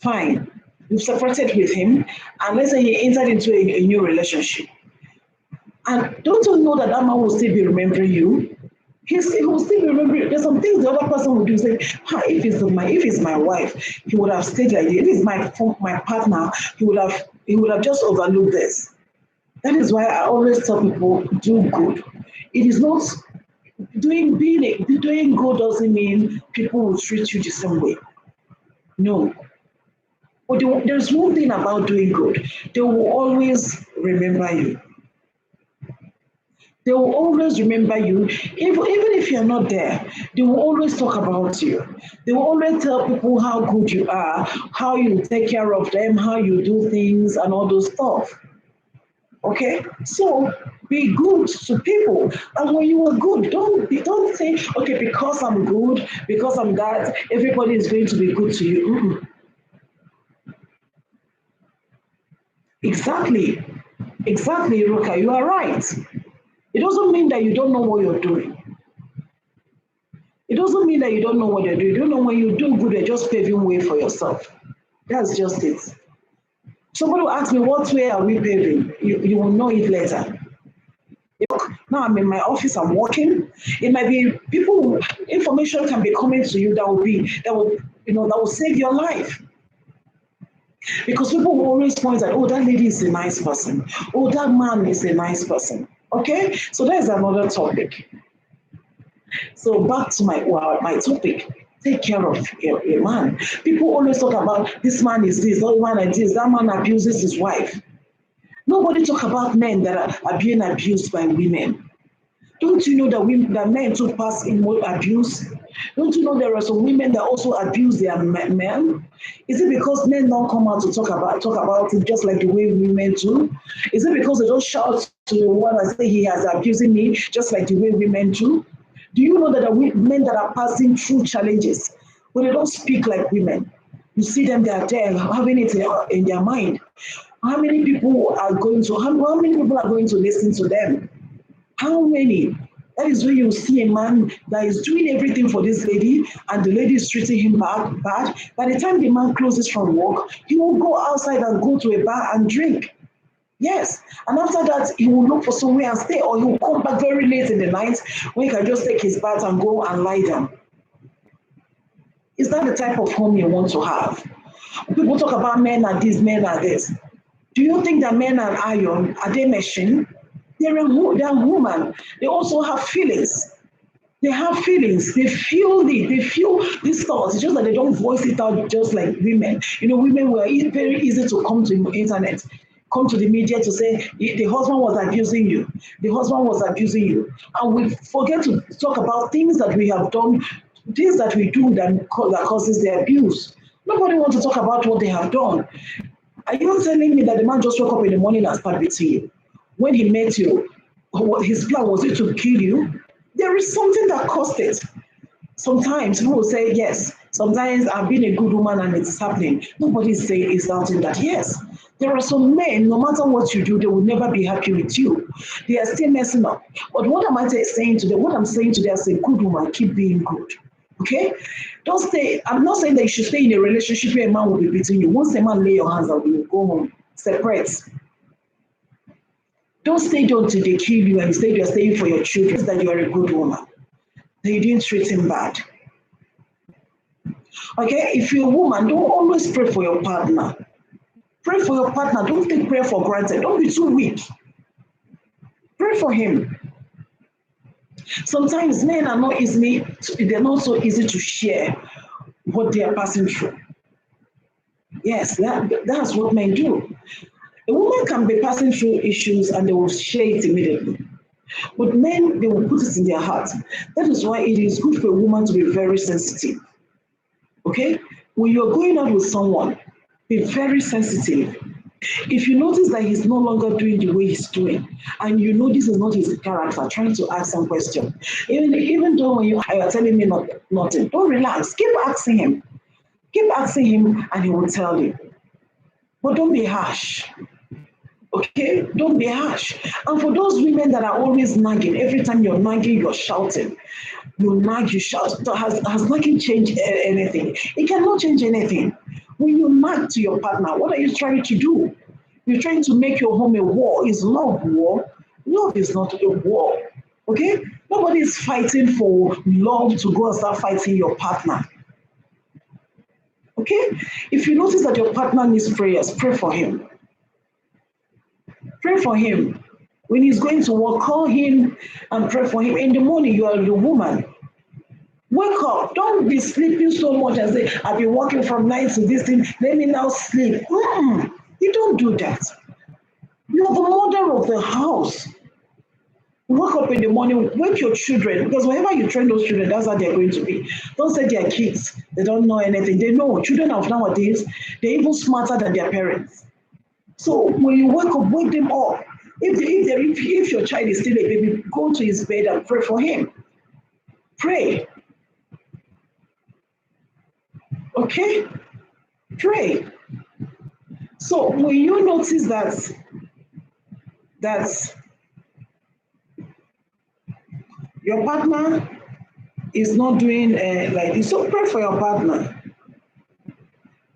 fine. You've separated with him, and let's say he entered into a new relationship. And don't you know that that man will still be remembering you? He will still be remembering. There's some things the other person will do. Say, if it's my wife, he would have stayed like this. If it's my partner, he would have just overlooked this. That is why I always tell people, do good. It is not doing good doesn't mean people will treat you the same way. No. But there's one thing about doing good. They will always remember you. They will always remember you. Even if you're not there, they will always talk about you. They will always tell people how good you are, how you take care of them, how you do things, and all those stuff. Okay? So be good to people. And when you are good, don't say, okay, because I'm good, because I'm that, everybody is going to be good to you. Mm-mm. Exactly, Ruka, you are right. It doesn't mean that you don't know what you're doing. It doesn't mean that you don't know what you're doing. You don't know when you do good, you're just paving way for yourself. That's just it. Somebody will ask me, what way are we paving? You will know it later. Now I'm in my office, I'm working. It might be people, information can be coming to you that will save your life. Because people will always point out, oh, that lady is a nice person. Oh, that man is a nice person. Okay? So there's another topic. So back to my topic. Take care of your man. People always talk about this man is this, that man is this, that man abuses his wife. Nobody talk about men that are being abused by women. Don't you know that men too pass in more abuse? Don't you know there are some women that also abuse their men? Is it because men don't come out to talk about it just like the way women do? Is it because they don't shout to the one and say he has abusing me just like the way women do? Do you know that the men that are passing through challenges, when they don't speak like women, you see them, they are there having it in their mind. How many people are going to listen to them? How many? That is when you see a man that is doing everything for this lady and the lady is treating him bad. By the time the man closes from work, he will go outside and go to a bar and drink. Yes. And after that, he will look for somewhere and stay, or he will come back very late in the night when he can just take his bath and go and lie down. Is that the type of home you want to have? People talk about men are this, men are this. Do you think that men are iron? Are they machine? They're human. They also have feelings. They have feelings. They feel it. They feel these thoughts. It's just that they don't voice it out just like women. You know, women were very easy to come to the internet, come to the media to say the husband was abusing you. The husband was abusing you. And we forget to talk about things that we have done, things that we do that causes the abuse. Nobody wants to talk about what they have done. Are you telling me that the man just woke up in the morning and started beating you? When he met you, his plan was it to kill you? There is something that caused it. Sometimes people will say yes. Sometimes I've been a good woman and it's happening. Nobody is doubting that. Yes, there are some men, no matter what you do, they will never be happy with you. They are still messing up. But what am I saying to them? What I'm saying to them as a good woman, keep being good. Okay? Don't stay. I'm not saying that you should stay in a relationship where a man will be beating you. Once a man lay your hands on you, go home. Separate. Don't stay there until they kill you and instead you're staying for your children, that you are a good woman, that you didn't treat him bad. Okay, if you're a woman, don't always pray for your partner. Pray for your partner. Don't take prayer for granted. Don't be too weak. Pray for him. Sometimes men are they're not so easy to share what they are passing through. Yes, that's what men do. A woman can be passing through issues and they will share it immediately. But men, they will put it in their heart. That is why it is good for a woman to be very sensitive. Okay? When you're going out with someone, be very sensitive. If you notice that he's no longer doing the way he's doing, and you know this is not his character, trying to ask some question, even though when you are telling me nothing, don't relax. Keep asking him. Keep asking him, and he will tell you. But don't be harsh. Okay? Don't be harsh. And for those women that are always nagging, every time you're nagging, you're shouting. You nag, you shout. Has nagging changed anything? It cannot change anything. When you nag to your partner, what are you trying to do? You're trying to make your home a war. Is love war? Love is not a war. Okay? Nobody is fighting for love to go and start fighting your partner. Okay? If you notice that your partner needs prayers, pray for him. Pray for him. When he's going to work, call him and pray for him. In the morning, you are the woman. Wake up. Don't be sleeping so much and say, I've been working from 9 to this thing. Let me now sleep. You don't do that. You're the mother of the house. Wake up in the morning, wake your children, because whenever you train those children, that's how they're going to be. Don't say they're kids. They don't know anything. They know. Children of nowadays, they're even smarter than their parents. So when you wake up, wake them up. If your child is still a baby, go to his bed and pray for him. Pray. Okay? Pray. So when you notice that your partner is not doing like this, so pray for your partner.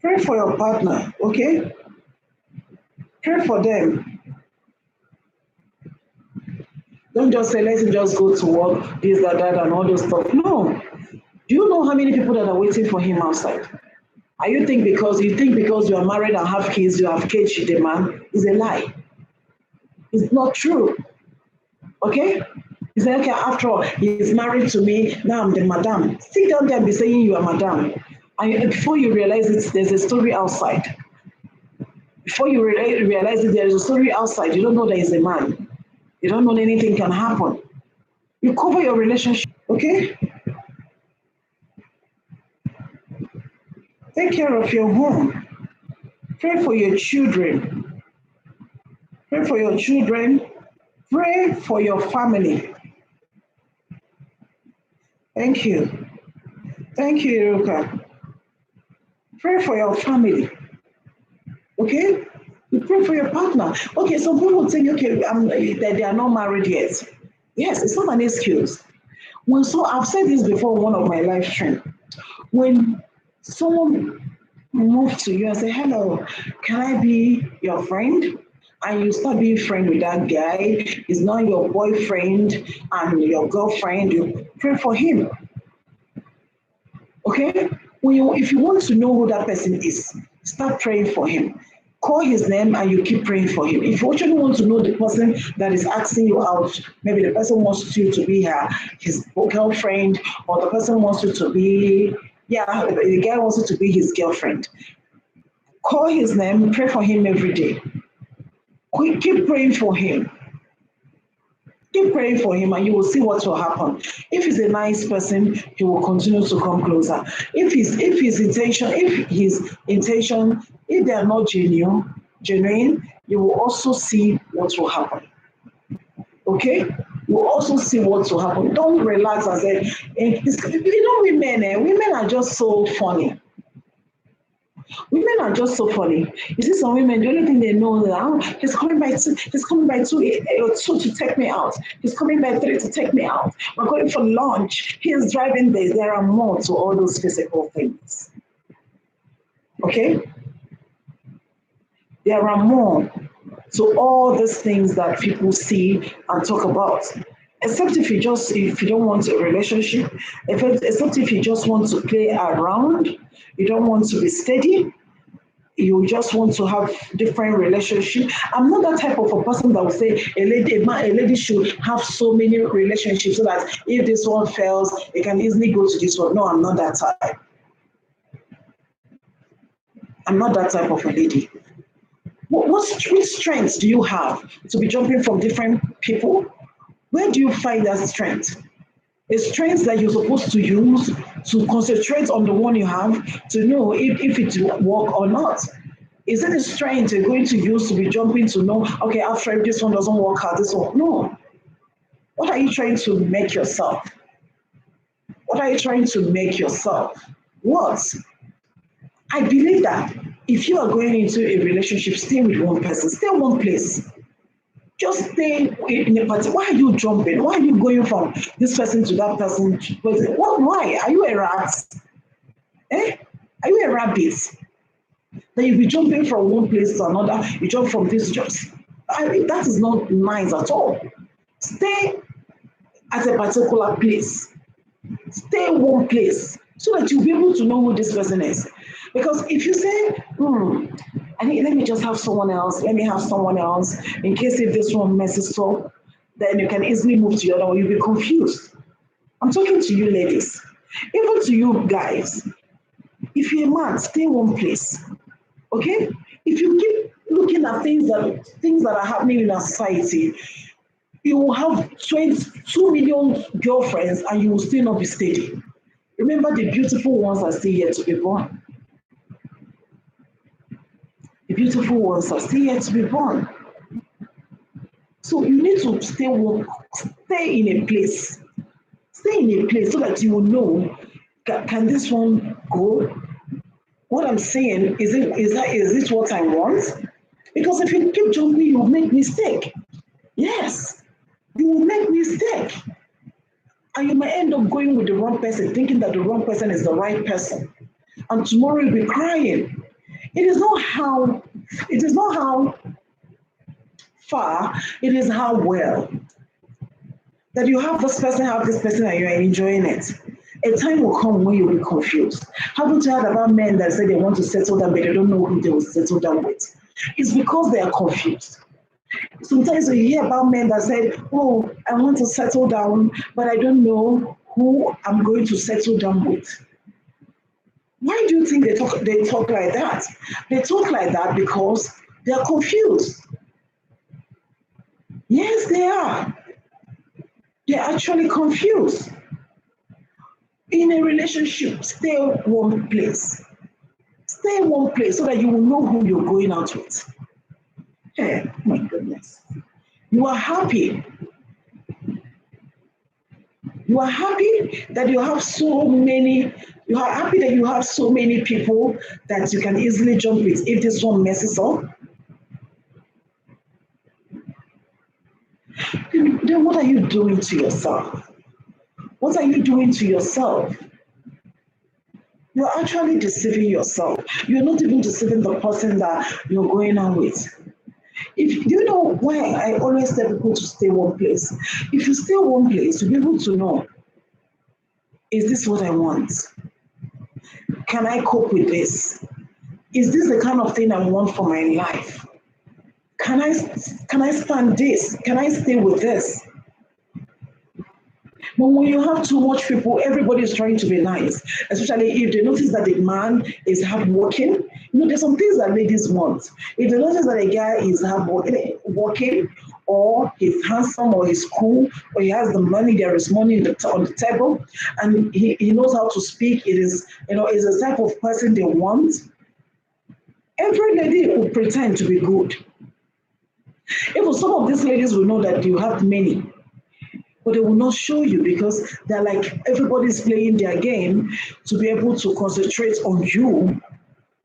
Pray for your partner, okay? Pray for them. Don't just say, let him just go to work, this, that, and all those stuff. No. Do you know how many people that are waiting for him outside? Are you think because you are married and have kids, you have caged the man? It's a lie. It's not true. Okay? He said, okay, after all, he's married to me, now I'm the madam. Sit down there and be saying you are madam. And before you realize it, there's a story outside. Before you realize it, there is a story outside. You don't know there is a man. You don't know anything can happen. You cover your relationship, okay? Take care of your home. Pray for your children. Pray for your children. Pray for your family. Thank you. Thank you, Iruka. Pray for your family. Okay? You pray for your partner. Okay, some people think, okay, that they are not married yet. Yes, it's not an excuse. I've said this before in one of my live streams. When someone moves to you and say, hello, can I be your friend? And you start being friend with that guy, he's not your boyfriend and your girlfriend, you pray for him. Okay? If you want to know who that person is, start praying for him. Call his name and you keep praying for him. If you actually want to know the person that is asking you out, maybe the person wants you to be his girlfriend, or the person wants you to be, the guy wants you to be his girlfriend. Call his name, pray for him every day. Keep praying for him. Keep praying for him and you will see what will happen. If he's a nice person, he will continue to come closer. If his intention, if they are not genuine, you will also see what will happen. Okay? You will also see what will happen. Don't relax and say, women are just so funny. Women are just so funny. You see some women, the only thing they know is that he's coming by 2 to take me out. He's coming by 3 to take me out. We're going for lunch. He's driving this. There are more to all those physical things. Okay? There are more to all these things that people see and talk about. Except if you don't want a relationship, except if you just want to play around, you don't want to be steady, you just want to have different relationships. I'm not that type of a person that will say a lady should have so many relationships so that if this one fails, it can easily go to this one. No, I'm not that type. I'm not that type of a lady. Which strength do you have to be jumping from different people? Where do you find that strength? A strength that you're supposed to use to concentrate on the one you have to know if it will work or not. Is it a strength you're going to use to be jumping to know, okay, after if this one doesn't work out, this one? No. What are you trying to make yourself? What are you trying to make yourself? What? I believe that if you are going into a relationship, stay with one person, stay in one place. Just stay in a party. Why are you jumping? Why are you going from this person to that person? Why? Are you a rat? Are you a rabbit? Then you'll be jumping from one place to another. You jump from this to just. That is not nice at all. Stay at a particular place. Stay in one place so that you'll be able to know who this person is. Because if you say, let me just have someone else, let me have someone else, in case if this one messes up, then you can easily move to the other one, you'll be confused. I'm talking to you ladies, even to you guys. If you're a man, stay in one place, okay? If you keep looking at things that are happening in our society, you will have 22 million girlfriends and you will still not be steady. Remember, the beautiful ones are still yet to be born. The beautiful ones are still yet to be born. So you need to stay in a place. Stay in a place so that you will know, can this one go? What I'm saying, is this what I want? Because if you keep jumping, you will make mistake. Yes, you will make mistake. And you may end up going with the wrong person, thinking that the wrong person is the right person. And tomorrow you'll be crying. It is not how far, it is how well. That you have this person, and you're enjoying it. A time will come when you'll be confused. Haven't you heard about men that say they want to settle down, but they don't know who they will settle down with? It's because they are confused. Sometimes we hear about men that said, oh, I want to settle down, but I don't know who I'm going to settle down with. Why do you think they talk like that? They talk like that because they are confused. Yes, they are. They're actually confused. In a relationship, stay one place. Stay in one place so that you will know who you're going out with. Hey, my goodness. You are happy. You are happy that you have so many, you are happy that you have so many people that you can easily jump with if this one messes up. Then what are you doing to yourself? What are you doing to yourself? You're actually deceiving yourself. You're not even deceiving the person that you're going on with. If you know why I always tell people to stay one place. If you stay one place, you'll be able to know, is this what I want? Can I cope with this? Is this the kind of thing I want for my life? Can I stand this? Can I stay with this? But when you have too much people, everybody is trying to be nice, especially if they notice that the man is hardworking. You know, there's some things that ladies want. If they notice that a guy is hardworking, or he's handsome, or he's cool, or he has the money, there is money on the table, and he knows how to speak, is the type of person they want. Every lady will pretend to be good. Even some of these ladies will know that you have many, but they will not show you because they're like, everybody's playing their game to be able to concentrate on you,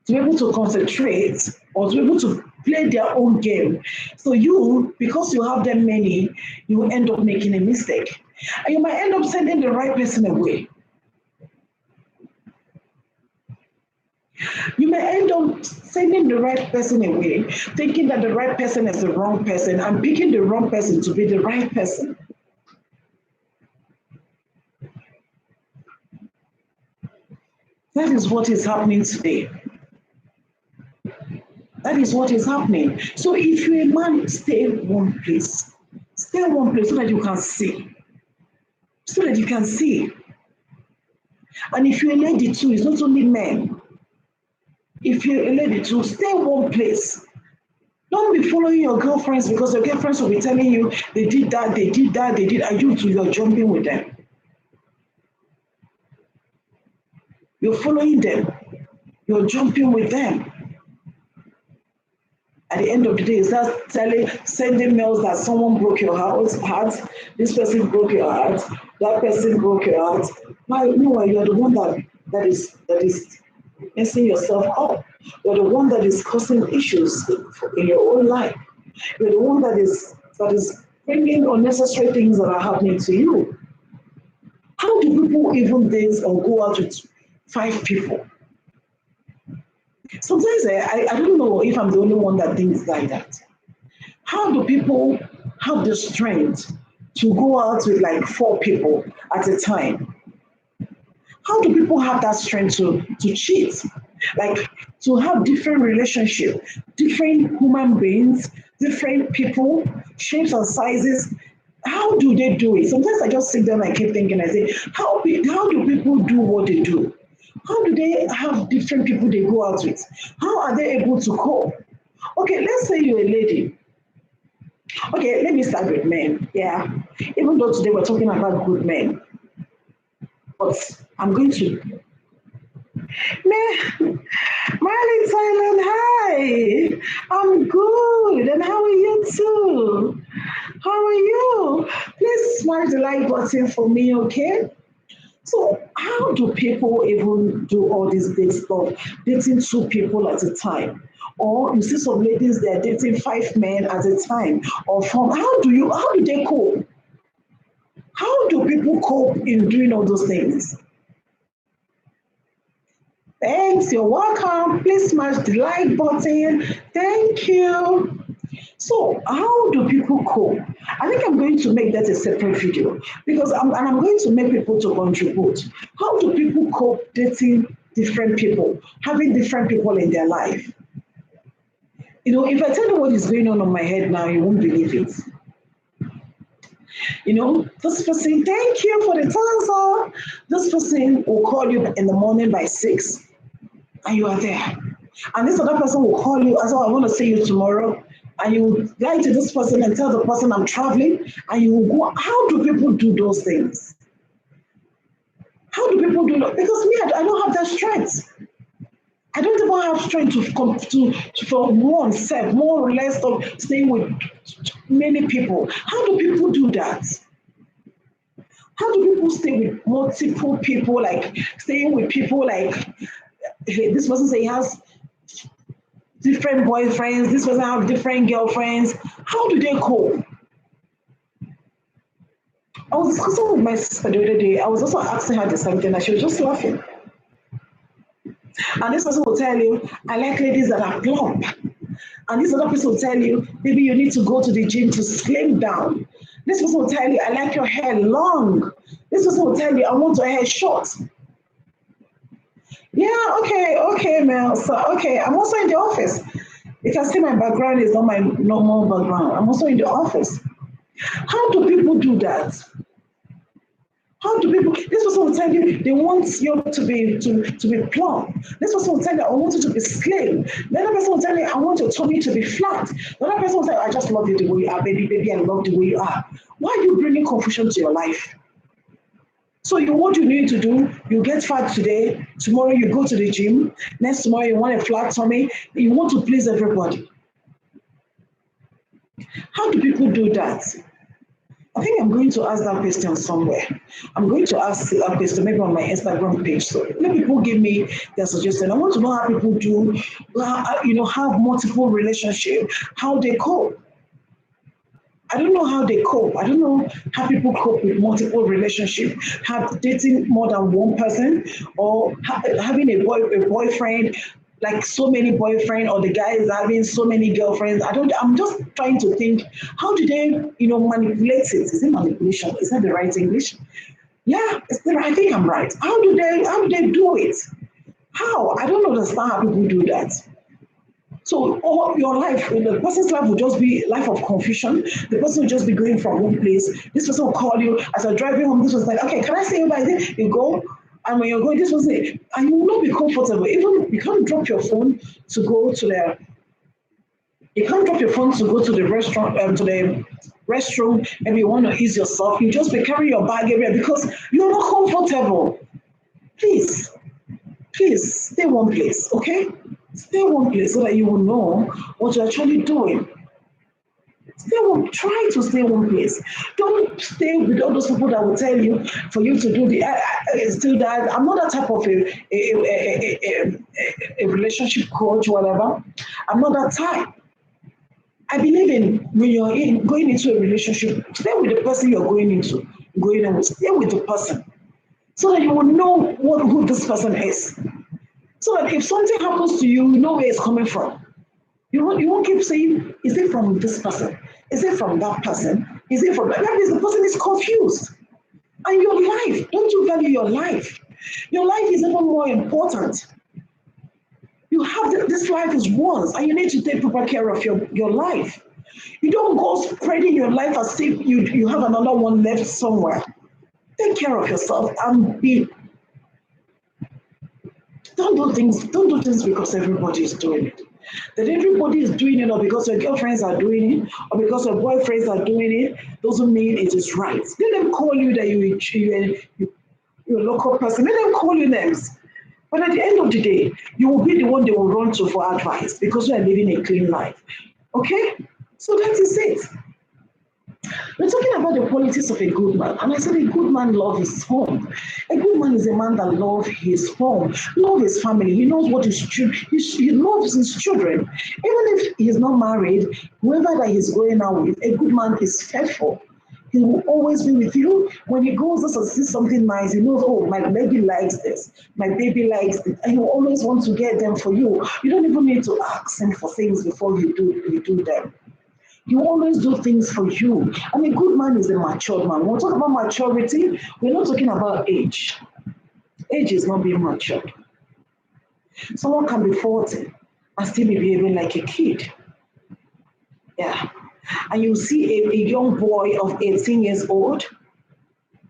to be able to concentrate or to be able to play their own game. So you, because you have them many, you will end up making a mistake. And you might end up sending the right person away. You may end up sending the right person away, thinking that the right person is the wrong person and picking the wrong person to be the right person. That is what is happening today. That is what is happening. So if you're a man, stay in one place. Stay in one place so that you can see. So that you can see. And if you're a lady too, it's not only men. If you're a lady too, stay in one place. Don't be following your girlfriends because your girlfriends will be telling you they did that, they did that, they did, and you're jumping with them. You're following them. You're jumping with them. At the end of the day, you start sending mails that someone broke your heart, this person broke your heart, that person broke your heart. Why? No, you're the one that is messing yourself up. You're the one that is causing issues in your own life. You're the one that is bringing unnecessary things that are happening to you. How do people even date or go out with 5 people? Sometimes I don't know if I'm the only one that thinks like that. How do people have the strength to go out with like 4 people at a time? How do people have that strength to cheat? Like to have different relationships, different human beings, different people, shapes and sizes. How do they do it? Sometimes I just sit there and I keep thinking, I say, how do people do what they do? How do they have different people they go out with? How are they able to cope? Okay, let's say you're a lady. Okay, let me start with men. Yeah, even though today we're talking about good men. But I'm going to. Marley Thailand, hi. I'm good. And how are you too? How are you? Please smash the like button for me, okay? So how do people even do all this big stuff, dating 2 people at a time? Or you see some ladies, they're dating 5 men at a time. Or how do they cope? How do people cope in doing all those things? Thanks, you're welcome. Please smash the like button. Thank you. So how do people cope? I think I'm going to make that a separate video because I'm going to make people to contribute. How do people cope dating different people, having different people in their life? You know, if I tell you what is going on my head now, you won't believe it. You know, this person, thank you for the answer. This person will call you in the morning by 6 and you are there. And this other person will call you as well, I want to see you tomorrow. And you write to this person and tell the person I'm traveling, and you will go. How do people do those things? How do people do that? Because me, I don't have that strength. I don't even have strength to come to for oneself, more or less of staying with many people. How do people do that? How do people stay with multiple people, like staying with people like this person say he has different boyfriends, this person have different girlfriends. How do they cope? I was discussing with my sister the other day. I was also asking her the same thing, and she was just laughing. And this person will tell you, I like ladies that are plump. And this other person will tell you, maybe you need to go to the gym to slim down. This person will tell you, I like your hair long. This person will tell you, I want your hair short. Yeah, okay, Mel. So, okay, I'm also in the office. You can see my background is not my normal background. I'm also in the office. How do people do that? How do people? This person will tell you they want you to be plump. This person will tell you I want you to be slim. The other person will tell you I want your tummy to be flat. The other person will say I just love you the way you are, baby. I love the way you are. Why are you bringing confusion to your life? So what you need to do, you get fat today, tomorrow you go to the gym, next tomorrow you want a flat tummy, you want to please everybody. How do people do that? I think I'm going to ask that question somewhere. I'm going to ask that question maybe on my Instagram page. So let people give me their suggestion. I want to know how people do, have multiple relationships, how they cope. I don't know how they cope. I don't know how people cope with multiple relationships, have dating more than one person, or having a boyfriend, like so many boyfriends, or the guys having so many girlfriends. I'm just trying to think, how do they, manipulate it? Is it manipulation? Is that the right English? Yeah, I think I'm right. How do they do it? How? I don't understand how people do that. So all your life, the person's life will just be life of confusion. The person will just be going from one place. This person will call you as you're driving home. This was like, okay, can I see you by there? You go, and when you're going, this was it, and you will not be comfortable. Even you can't drop your phone to go to the. You can't drop your phone to go to the restaurant, to the restroom, and you want to ease yourself. You just be carrying your bag everywhere because you're not comfortable. Please stay one place, okay? Stay one place so that you will know what you're actually doing. Try to stay one place. Don't stay with all those people that will tell you for you to do still that. I'm not that type of a relationship coach, whatever. I'm not that type. I believe in when you're going into a relationship, stay with the person you're going in with. Stay with the person so that you will know who this person is. So that if something happens to you, you know where it's coming from. You won't keep saying, is it from this person? Is it from that person? Is it from that? That means the person is confused. And your life, don't you value your life? Your life is even more important. You have this life is once, and you need to take proper care of your life. You don't go spreading your life as if you have another one left somewhere. Take care of yourself and don't do things because everybody is doing it. That everybody is doing it, or because your girlfriends are doing it, or because your boyfriends are doing it, doesn't mean it is right. Let them call you that you're a local person. Let them call you names. But at the end of the day, you will be the one they will run to for advice because you are living a clean life. Okay? So that is it. We're talking about the qualities of a good man. And I said a good man loves his home. A good man is a man that loves his home, loves his family. He knows what he loves his children. Even if he's not married, whoever that he's going out with, a good man is faithful. He will always be with you. When he goes to see something nice, he knows, oh, my baby likes this. My baby likes it. And he will always want to get them for you. You don't even need to ask him for things before you do them. He will always do things for you. And a good man is a matured man. When we talk about maturity, we're not talking about age. Age is not being matured. Someone can be 40 and still be behaving like a kid. Yeah. And you see a young boy of 18 years old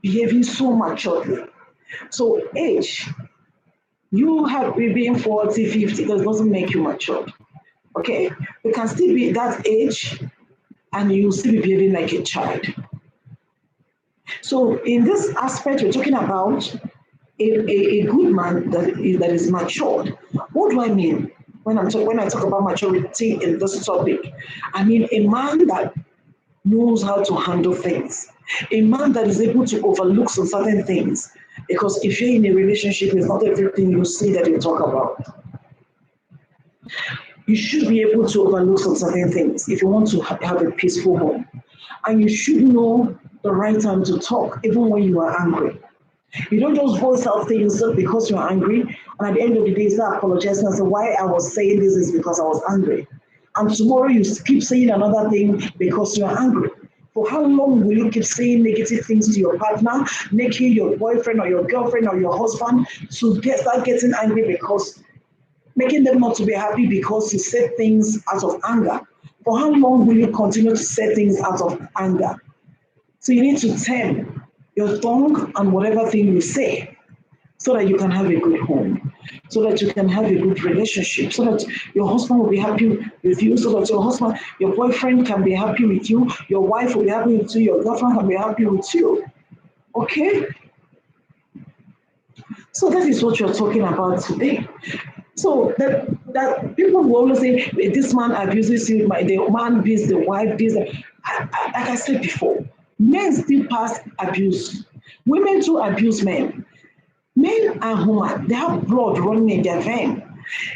behaving so maturely. So age, you have being 40, 50, doesn't make you matured. Okay? You can still be that age and you still be behaving like a child. So in this aspect, we're talking about a good man that is matured. What do I mean when I talk about maturity in this topic? I mean a man that knows how to handle things, a man that is able to overlook some certain things. Because if you're in a relationship, it's not everything you see that you talk about. You should be able to overlook some certain things if you want to have a peaceful home. And you should know the right time to talk, even when you are angry. You don't just voice out things because you're angry, and at the end of the day, start apologizing and say, why I was saying this is because I was angry. And tomorrow you keep saying another thing because you're angry. For how long will you keep saying negative things to your partner, making your boyfriend or your girlfriend or your husband to start getting angry because, making them not to be happy because you said things out of anger? For how long will you continue to say things out of anger? So you need to tame your tongue and whatever thing you say so that you can have a good home, so that you can have a good relationship, so that your husband will be happy with you, so that your boyfriend can be happy with you, your wife will be happy with you, your girlfriend can be happy with you. Okay? So that is what you're talking about today. So that people will always say, this man abuses you, the man beats the wife, beats the... Like I said before, men still pass abuse. Women too abuse men. Men and women, they have blood running in their vein.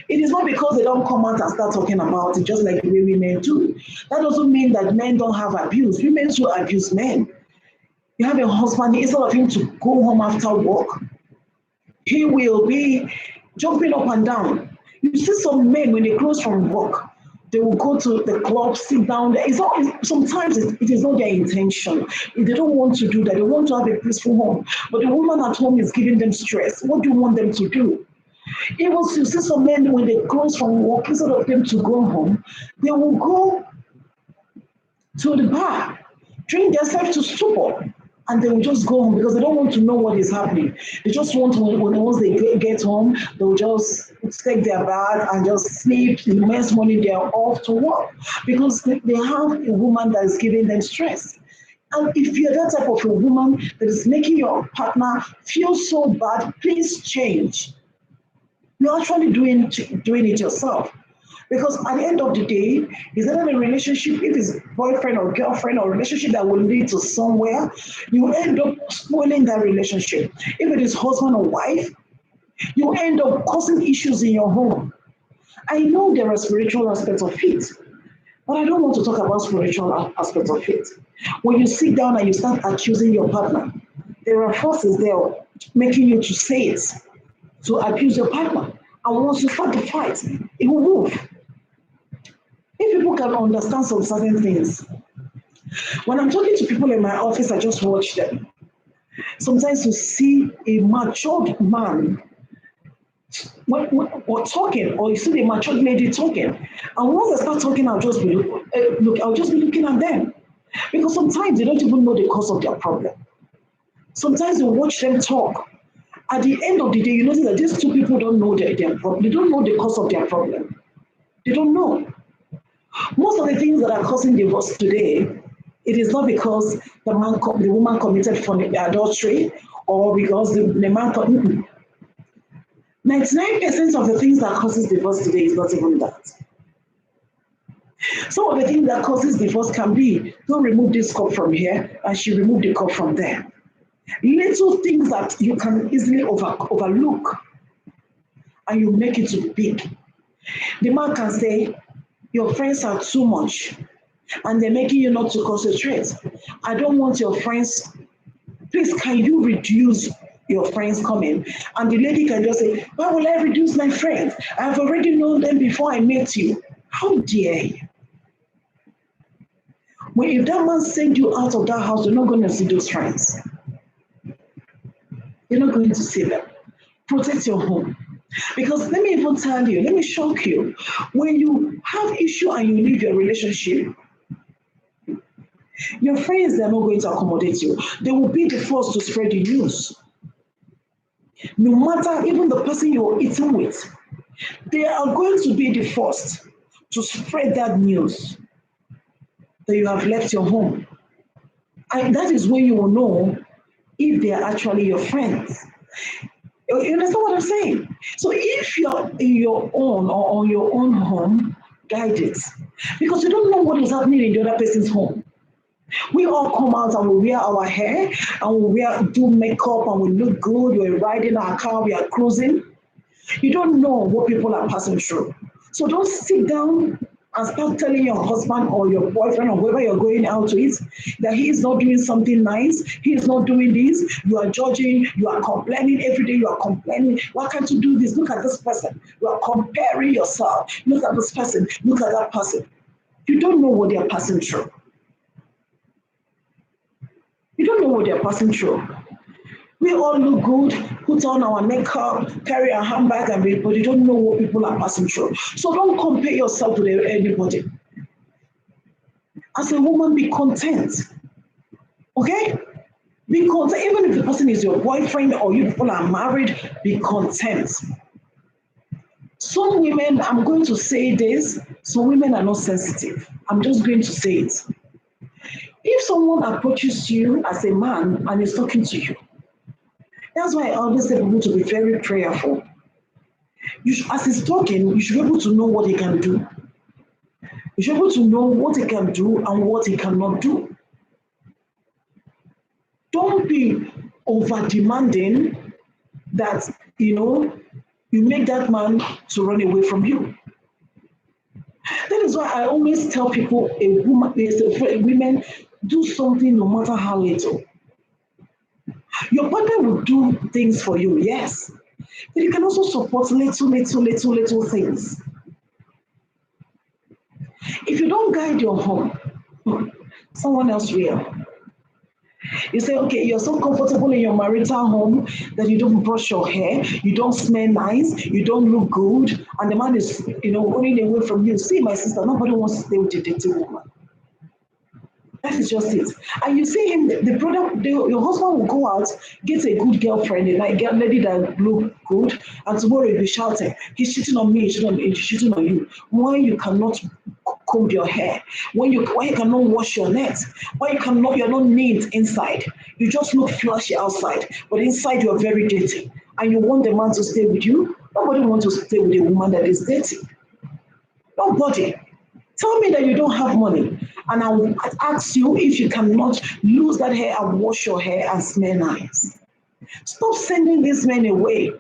It is not because they don't come out and start talking about it, just like the way women do. That doesn't mean that men don't have abuse. Women too abuse men. You have a husband, instead of him to go home after work, he will be jumping up and down. You see some men, when they close from work, they will go to the club, sit down there. Sometimes it is not their intention. If they don't want to do that, they want to have a peaceful home. But the woman at home is giving them stress. What do you want them to do? Even you see some men, when they close from work, instead of them to go home, they will go to the bar, drink themselves to stupor, and they will just go home because they don't want to know what is happening. They just want to, once they get home, they'll just take their bath and just sleep. The next morning they are off to work because they have a woman that is giving them stress. And if you're that type of a woman that is making your partner feel so bad, please change. You're actually doing it yourself. Because at the end of the day, is that a relationship, if it's boyfriend or girlfriend or relationship that will lead to somewhere, you end up spoiling that relationship. If it is husband or wife, you end up causing issues in your home. I know there are spiritual aspects of it, but I don't want to talk about spiritual aspects of it. When you sit down and you start accusing your partner, there are forces there making you to say it, to abuse your partner. And once you start to fight, it will move. If people can understand some certain things. When I'm talking to people in my office, I just watch them. Sometimes you see a matured man or talking, or you see a matured lady talking, and once they start talking, I'll just be looking at them. Because sometimes they don't even know the cause of their problem. Sometimes you watch them talk. At the end of the day, you notice that these two people don't know their problem. They don't know the cause of their problem. They don't know. Most of the things that are causing divorce today, it is not because the woman committed adultery or because the man committed. 99% of the things that causes divorce today is not even that. Some of the things that causes divorce can be, don't remove this cup from here, and she removed the cup from there. Little things that you can easily overlook, and you make it too big. The man can say, your friends are too much, and they're making you not to concentrate. I don't want your friends. Please, can you reduce your friends coming? And the lady can just say, why will I reduce my friends? I've already known them before I met you. How dare you? When if that man send you out of that house, you're not going to see those friends. You're not going to see them. Protect your home. Because let me even tell you, let me shock you. When you have issue and you leave your relationship, your friends, they're not going to accommodate you. They will be the first to spread the news. No matter even the person you're eating with, they are going to be the first to spread that news that you have left your home. And that is when you will know if they are actually your friends. You understand what I'm saying? So if you're in your own or on your own home, guide it. Because you don't know what is happening in the other person's home. We all come out and we wear our hair and we do makeup and we look good. We're riding our car, we are cruising. You don't know what people are passing through. So don't sit down and start telling your husband or your boyfriend or whoever you're going out with that he is not doing something nice, he is not doing this, you are judging, you are complaining every day, you are complaining, why can't you do this? Look at this person. You are comparing yourself. Look at this person, look at that person. You don't know what they are passing through. You don't know what they are passing through. We all look good, put on our makeup, carry a handbag, but you don't know what people are passing through. So don't compare yourself with anybody. As a woman, be content. Okay? Be content. Even if the person is your boyfriend or you people are married, be content. Some women, I'm going to say this, some women are not sensitive. I'm just going to say it. If someone approaches you as a man and is talking to you, that's why I always tell people to be very prayerful. As he's talking, you should be able to know what he can do. You should be able to know what he can do and what he cannot do. Don't be over-demanding that, you make that man to run away from you. That is why I always tell people, women, do something no matter how little. Your partner will do things for you, yes. But you can also support little things. If you don't guide your home, someone else will. You say, okay, you're so comfortable in your marital home that you don't brush your hair, you don't smell nice, you don't look good, and the man is, running away from you. See, my sister, nobody wants to stay with a dirty woman. That is just it. And you see him, your husband will go out, get a good girlfriend, a lady that look good, and tomorrow he'll be shouting, he's cheating on me, he's cheating on you. Why you cannot comb your hair? Why you cannot wash your net? Why you're not neat inside? You just look flashy outside, but inside you're very dirty. And you want the man to stay with you? Nobody wants to stay with a woman that is dirty. Nobody. Tell me that you don't have money, and I will ask you if you cannot lose that hair and wash your hair and smell nice. Stop sending these men away,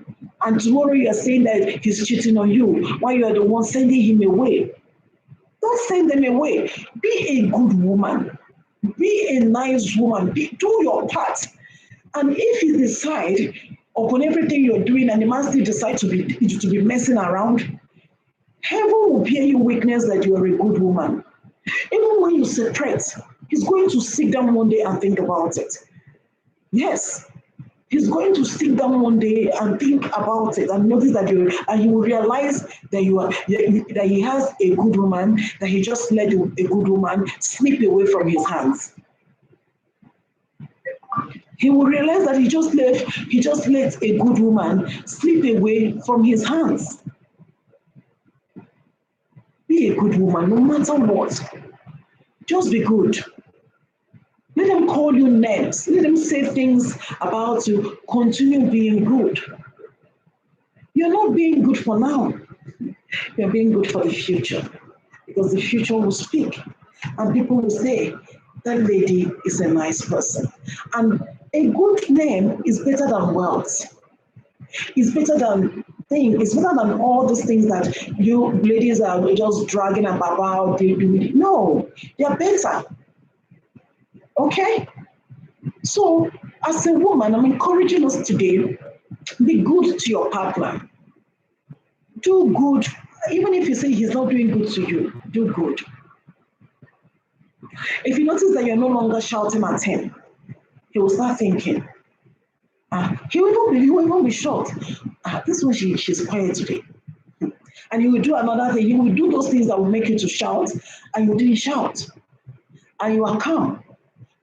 and tomorrow you are saying that he's cheating on you while you are the one sending him away. Don't send them away. Be a good woman. Be a nice woman. Do your part. And if you decide upon everything you're doing and the man still decides to be messing around, heaven will bear you witness that you are a good woman. Even when you separate, he's going to sit down one day and think about it. Yes, he's going to sit down one day and think about it and notice that you will realize that that he has a good woman, that he just let a good woman slip away from his hands. He will realize that he just let a good woman slip away from his hands. Be a good woman, no matter what. Just be good. Let them call you names. Let them say things about you. Continue being good. You're not being good for now. You're being good for the future. Because the future will speak. And people will say, that lady is a nice person. And a good name is better than wealth. It's better than it's better than all these things that you ladies are just dragging about. No, they are better. Okay? So, as a woman, I'm encouraging us today, be good to your partner. Do good. Even if you say he's not doing good to you, do good. If you notice that you're no longer shouting at him, he will start thinking. He will even be shocked. This one, she's quiet today. And you will do another thing. You will do those things that will make you to shout, and you didn't shout. And you are calm.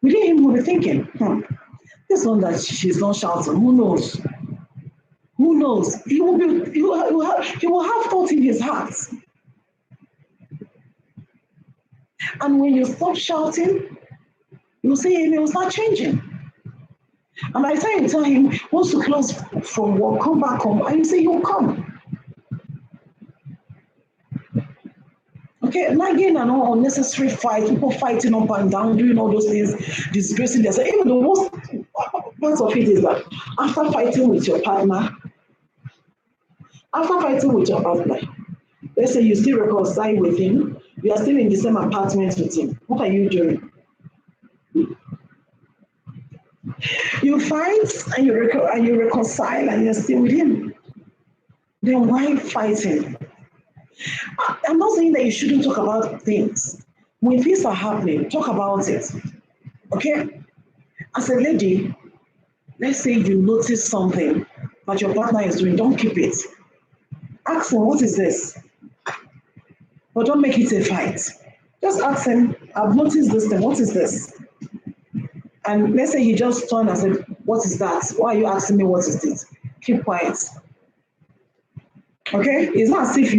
Within him will be thinking, this one that she's not shouting, who knows? Who knows? He will have thought in his heart. And when you stop shouting, you'll see him, he will start changing. And by the time you tell him, wants to close from work, come back home, and you say he'll come. Okay, nagging and all unnecessary fight, people fighting up and down, doing all those things, disgracing themselves. Even the worst part of it is that after fighting with your partner, let's say you still reconcile with him, you are still in the same apartment with him. What are you doing? You fight and you reconcile and you're still with him. Then why fighting? I'm not saying that you shouldn't talk about things. When things are happening, talk about it. Okay? As a lady, let's say you notice something that your partner is doing, don't keep it. Ask him, what is this? But don't make it a fight. Just ask him, I've noticed this thing, what is this? And let's say he just turned and said, what is that? Why are you asking me what is this? Keep quiet. Okay? It's not as if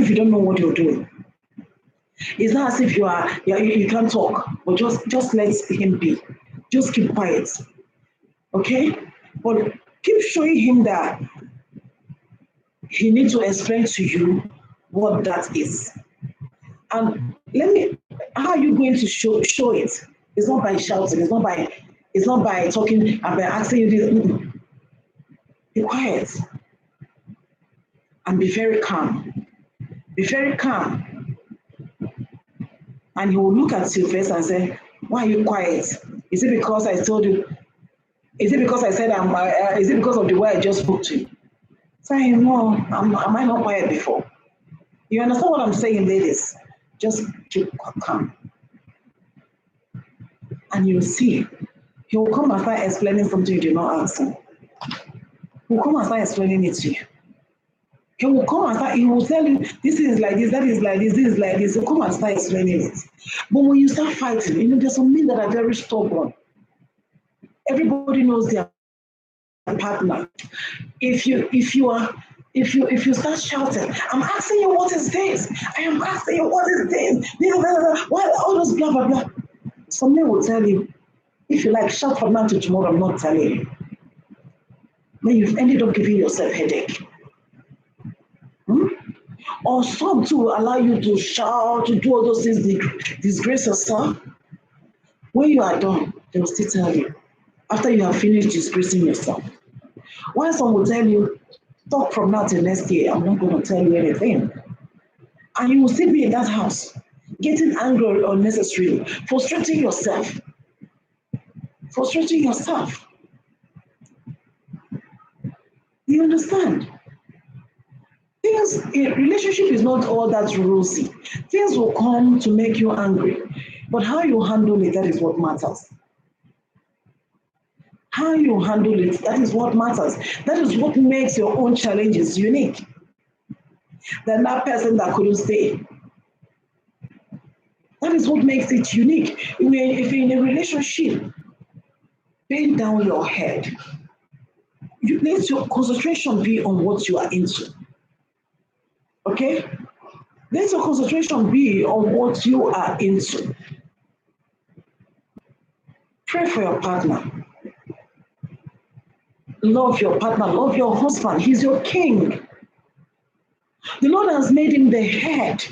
you don't know what you're doing. It's not as if you can't talk, but just let him be. Just keep quiet. Okay? But keep showing him that he needs to explain to you what that is. And how are you going to show it? It's not by shouting, it's not by talking and by asking you this. Be quiet. And be very calm. Be very calm. And he will look at you first and say, why are you quiet? Is it because I told you? Is it because I said is it because of the way I just spoke to you? Say, no, am I not quiet before? You understand what I'm saying, ladies? Just keep calm. And you'll see, he will come and start explaining something you did not ask him. He will come and start explaining it to you. He will come and start, he will tell you, this is like this, that is like this is like this. He'll come and start explaining it. But when you start fighting, there's some men that are very stubborn. Everybody knows their partner. If you start shouting, I'm asking you what is this? I am asking you what is this? Why all those blah blah blah? Some men will tell you, if you like, shout from now to tomorrow, I'm not telling you. Then you've ended up giving yourself headache. Or some too will allow you to shout, to do all those things, disgrace yourself. When you are done, they will still tell you, after you have finished disgracing yourself. While some will tell you, talk from now till next year, I'm not going to tell you anything. And you will still be in that house, getting angry unnecessarily, frustrating yourself. Frustrating yourself. You understand? Relationship is not all that rosy. Things will come to make you angry. But how you handle it, that is what matters. How you handle it, that is what matters. That is what makes your own challenges unique. Than that person that couldn't stay. That is what makes it unique. If you're in a relationship, bend down your head. You need your concentration be on what you are into. Okay? Let your concentration be on what you are into. Pray for your partner. Love your partner. Love your husband. He's your king. The Lord has made him the head.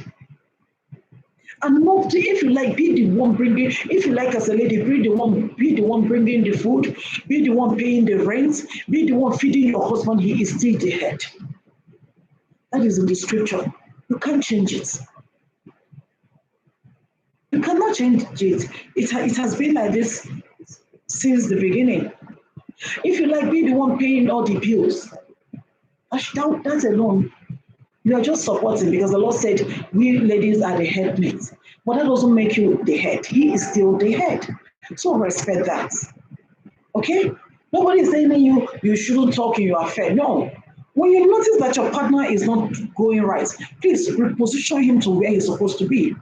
And not, if you like, be the one bringing, if you like as a lady, be the one bringing the food, be the one paying the rent, be the one feeding your husband, he is still the head. That is in the scripture. You can't change it. You cannot change it. It has been like this since the beginning. If you like, be the one paying all the bills. That's alone. You are just supporting because the Lord said, we ladies are the helpmates. But that doesn't make you the head. He is still the head. So respect that. Okay? Nobody is saying you shouldn't talk in your affair. No. When you notice that your partner is not going right, please reposition him to where he's supposed to be.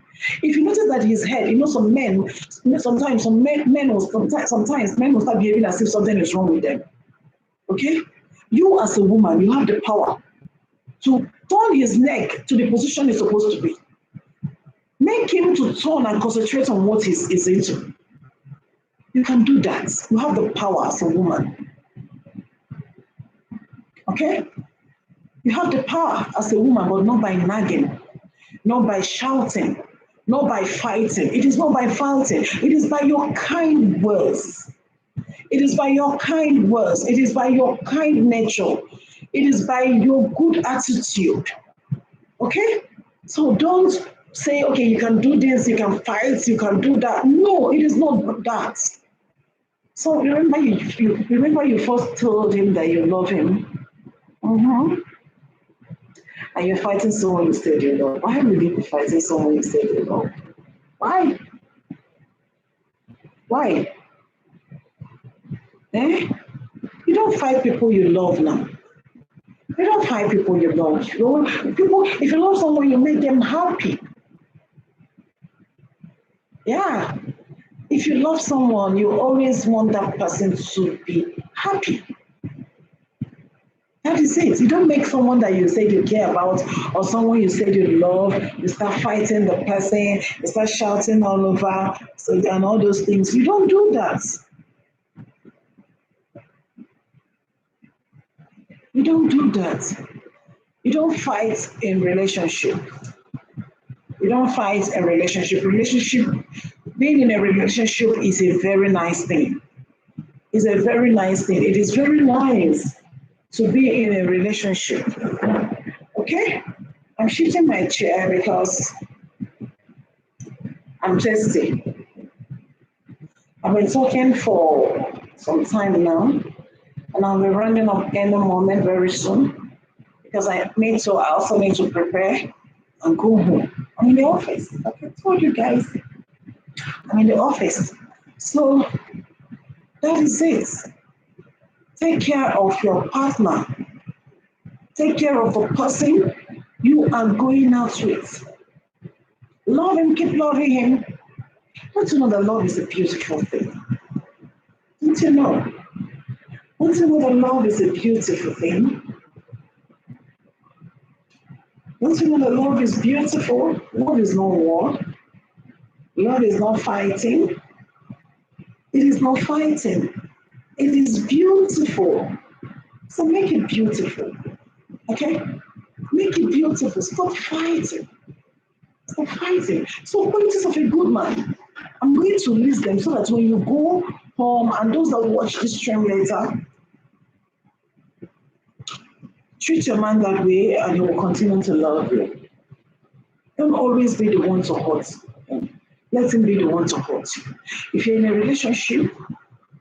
If you notice that his head, some men, sometimes men will start behaving as if something is wrong with them. Okay? You as a woman, you have the power to turn his neck to the position he's supposed to be. Make him to turn and concentrate on what he's into. You can do that. You have the power as a woman. Okay? You have the power as a woman, but not by nagging, not by shouting, not by fighting. It is not by fighting. It is by your kind words. It is by your kind words. It is by your kind nature. It is by your good attitude. Okay? So don't say, okay, you can do this, you can fight, you can do that. No, it is not that. So remember you first told him that you love him. And you're fighting someone you said you love. Why would you be fighting someone you said you love? Why? Why? You don't fight people you love now. You don't fight people you love. If you love someone, you make them happy. Yeah. If you love someone, you always want that person to be happy. That is it. You don't make someone that you say you care about or someone you say you love, you start fighting the person, you start shouting all over, and all those things. You don't do that. You don't do that. You don't fight in relationship. You don't fight a relationship. Being in a relationship is a very nice thing. It's a very nice thing. It is very nice to be in a relationship. Okay? I'm shifting my chair because I'm thirsty. I've been talking for some time now, and I'll be rounding up in the moment very soon because I also need to prepare and go home. I'm in the office. Like I told you guys, I'm in the office. So that is it. Take care of your partner. Take care of the person you are going out with. Love him, keep loving him. Don't you know that love is a beautiful thing? Don't you know? Don't you know that love is a beautiful thing? Don't you know that love is beautiful? Love is not war. Love is not fighting. It is not fighting. It is beautiful. So make it beautiful. Okay? Make it beautiful. Stop fighting. Stop fighting. So qualities of a good man. I'm going to list them so that when you go home and those that watch this stream later, treat your man that way and he will continue to love you. Don't always be the one to hurt him. Let him be the one to hurt you. If you're in a relationship,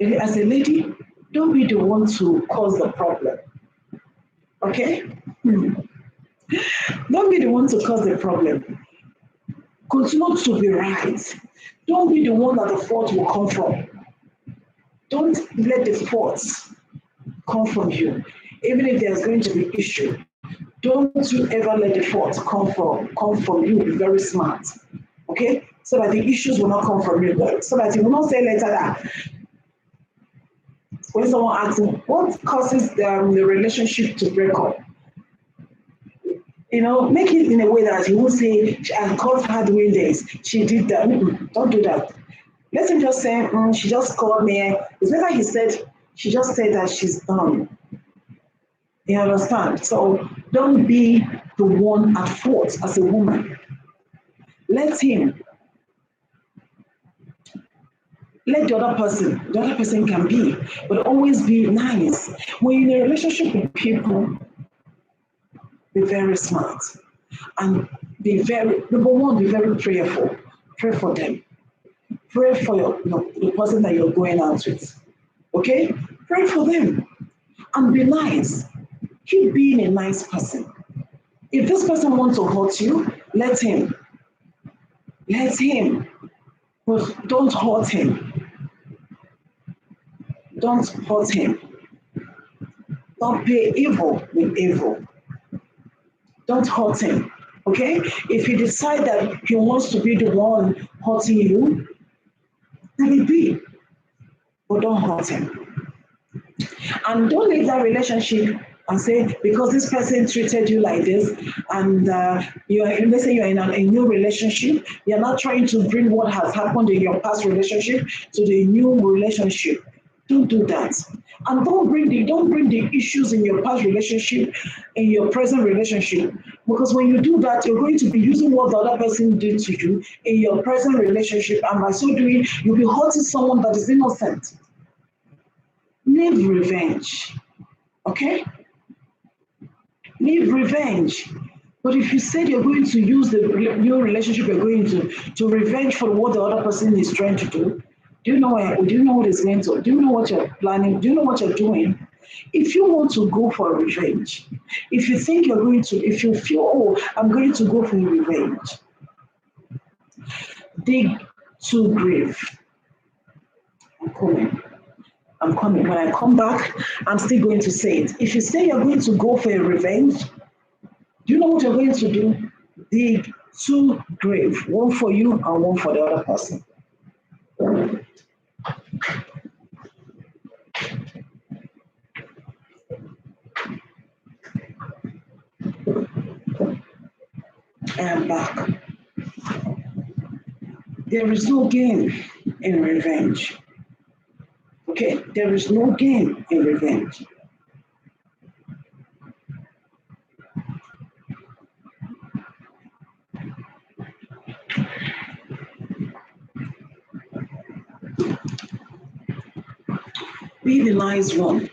as a lady, don't be the one to cause the problem. Okay? Don't be the one to cause the problem. Continue to be right. Don't be the one that the fault will come from. Don't let the faults come from you. Even if there's going to be issue, don't you ever let the fault come from you. Be very smart. Okay? So that the issues will not come from you. So that you will not say later that when someone asks him, what causes the relationship to break up? Make it in a way that he won't say, I caught her doing this. She did that. Don't do that. Let him just say, she just called me. It's better he said, she just said that she's done. You understand? So don't be the one at fault as a woman. Let the other person can be, but always be nice. When you're in a relationship with people, be very smart and be very prayerful. Pray for them. Pray for the person that you're going out with. Okay? Pray for them and be nice. Keep being a nice person. If this person wants to hurt you, let him. Let him, but don't hurt him. Don't hurt him. Don't pay evil with evil. Don't hurt him. Okay? If you decide that he wants to be the one hurting you, let it be. But don't hurt him. And don't leave that relationship and say, because this person treated you like this, and let's say you're in a new relationship, you're not trying to bring what has happened in your past relationship to the new relationship. Don't do that. And don't bring the issues in your past relationship in your present relationship. Because when you do that, you're going to be using what the other person did to you in your present relationship, and by so doing, you'll be hurting someone that is innocent. Leave revenge. Okay? Leave revenge. But if you said you're going to use the new relationship you're going to revenge for what the other person is trying to do, do you know what it's going to? Do you know what you're planning? Do you know what you're doing? If you want to go for revenge, if you think you're going to, if you feel, oh, I'm going to go for revenge, dig to grave. I'm coming. When I come back, I'm still going to say it. If you say you're going to go for a revenge, do you know what you're going to do? Dig two graves, one for you and one for the other person. I am back. There is no gain in revenge. Okay, there is no gain in revenge. Be the nice one.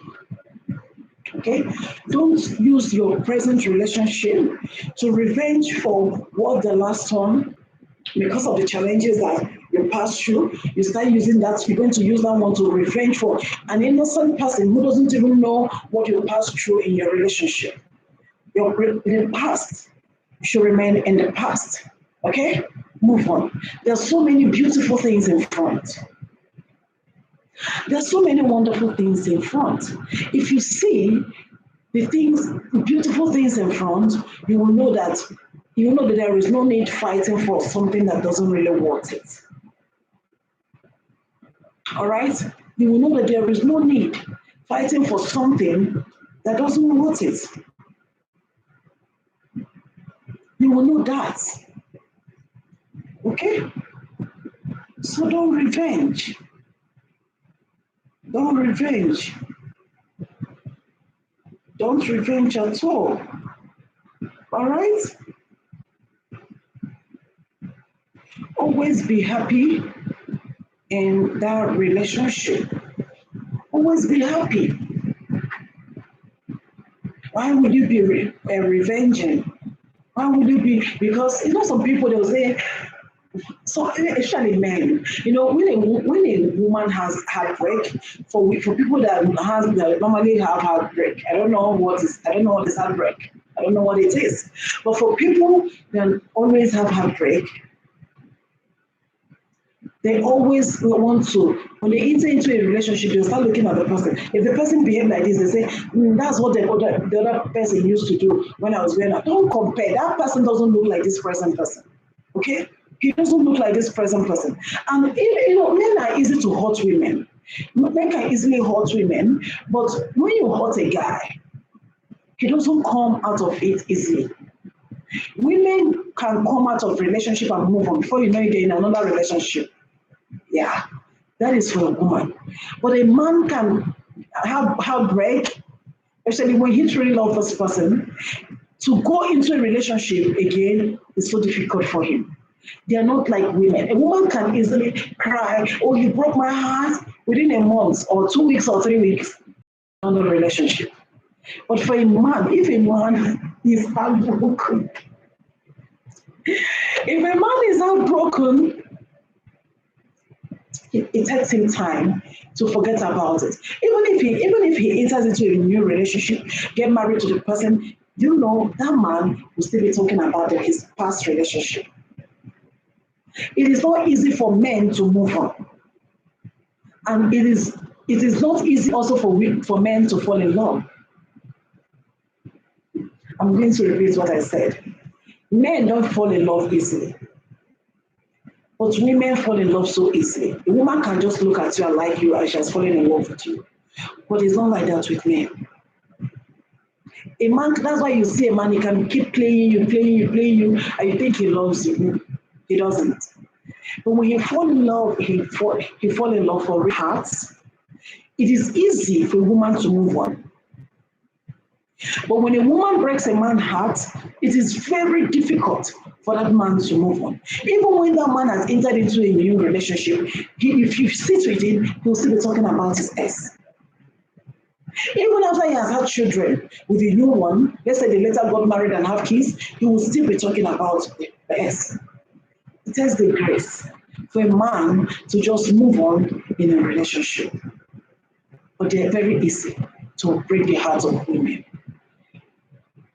Okay, don't use your present relationship to revenge for what the last one, because of the challenges that you passed through, you start using that, you're going to use that one to revenge for an innocent person who doesn't even know what you passed through in your relationship. The past should remain in the past. Okay? Move on. There's so many beautiful things in front. There's so many wonderful things in front. If you see the beautiful things in front, you will know that there is no need fighting for something that doesn't really worth it. All right? You will know that there is no need fighting for something that doesn't worth it. You will know that. Okay? So don't revenge. Don't revenge. Don't revenge at all. All right? Always be happy in that relationship. Always be happy. Why would you be revenging? Why would you be? Because some people, they'll say, so especially men, when a woman has heartbreak, for people that normally have heartbreak, I don't know what is heartbreak. I don't know what it is. But for people that always have heartbreak, they always want to, when they enter into a relationship, they start looking at the person. If the person behaves like this, they say, that's what the other person used to do when I was growing up. Don't compare. That person doesn't look like this present person. Okay? He doesn't look like this present person. And men are easy to hurt women. Men can easily hurt women, but when you hurt a guy, he doesn't come out of it easily. Women can come out of relationship and move on before you know it, they're in another relationship. Yeah, that is for a woman. But a man can have heartbreak, especially when he truly loves this person. To go into a relationship again is so difficult for him. They are not like women. A woman can easily cry, oh, you broke my heart, within a month or 2 weeks or 3 weeks, another relationship. But for a man, if a man is heartbroken, it takes him time to forget about it. Even if he enters into a new relationship, get married to the person, that man will still be talking about his past relationship. It is not easy for men to move on. And it is not easy also for men to fall in love. I'm going to repeat what I said. Men don't fall in love easily. But women fall in love so easily. A woman can just look at you and like you and she has fallen in love with you. But it's not like that with men. A man, that's why you see a man, he can keep playing you, and you think he loves you. He doesn't. But when he fall in love, he fall in love for real hearts. It is easy for a woman to move on. But when a woman breaks a man's heart, it is very difficult for that man to move on. Even when that man has entered into a new relationship, if you sit with him, he'll still be talking about his ex. Even after he has had children with a new one, let's say they later got married and have kids, he will still be talking about the ex. It takes the grace for a man to just move on in a relationship. But they're very easy to break the hearts of women.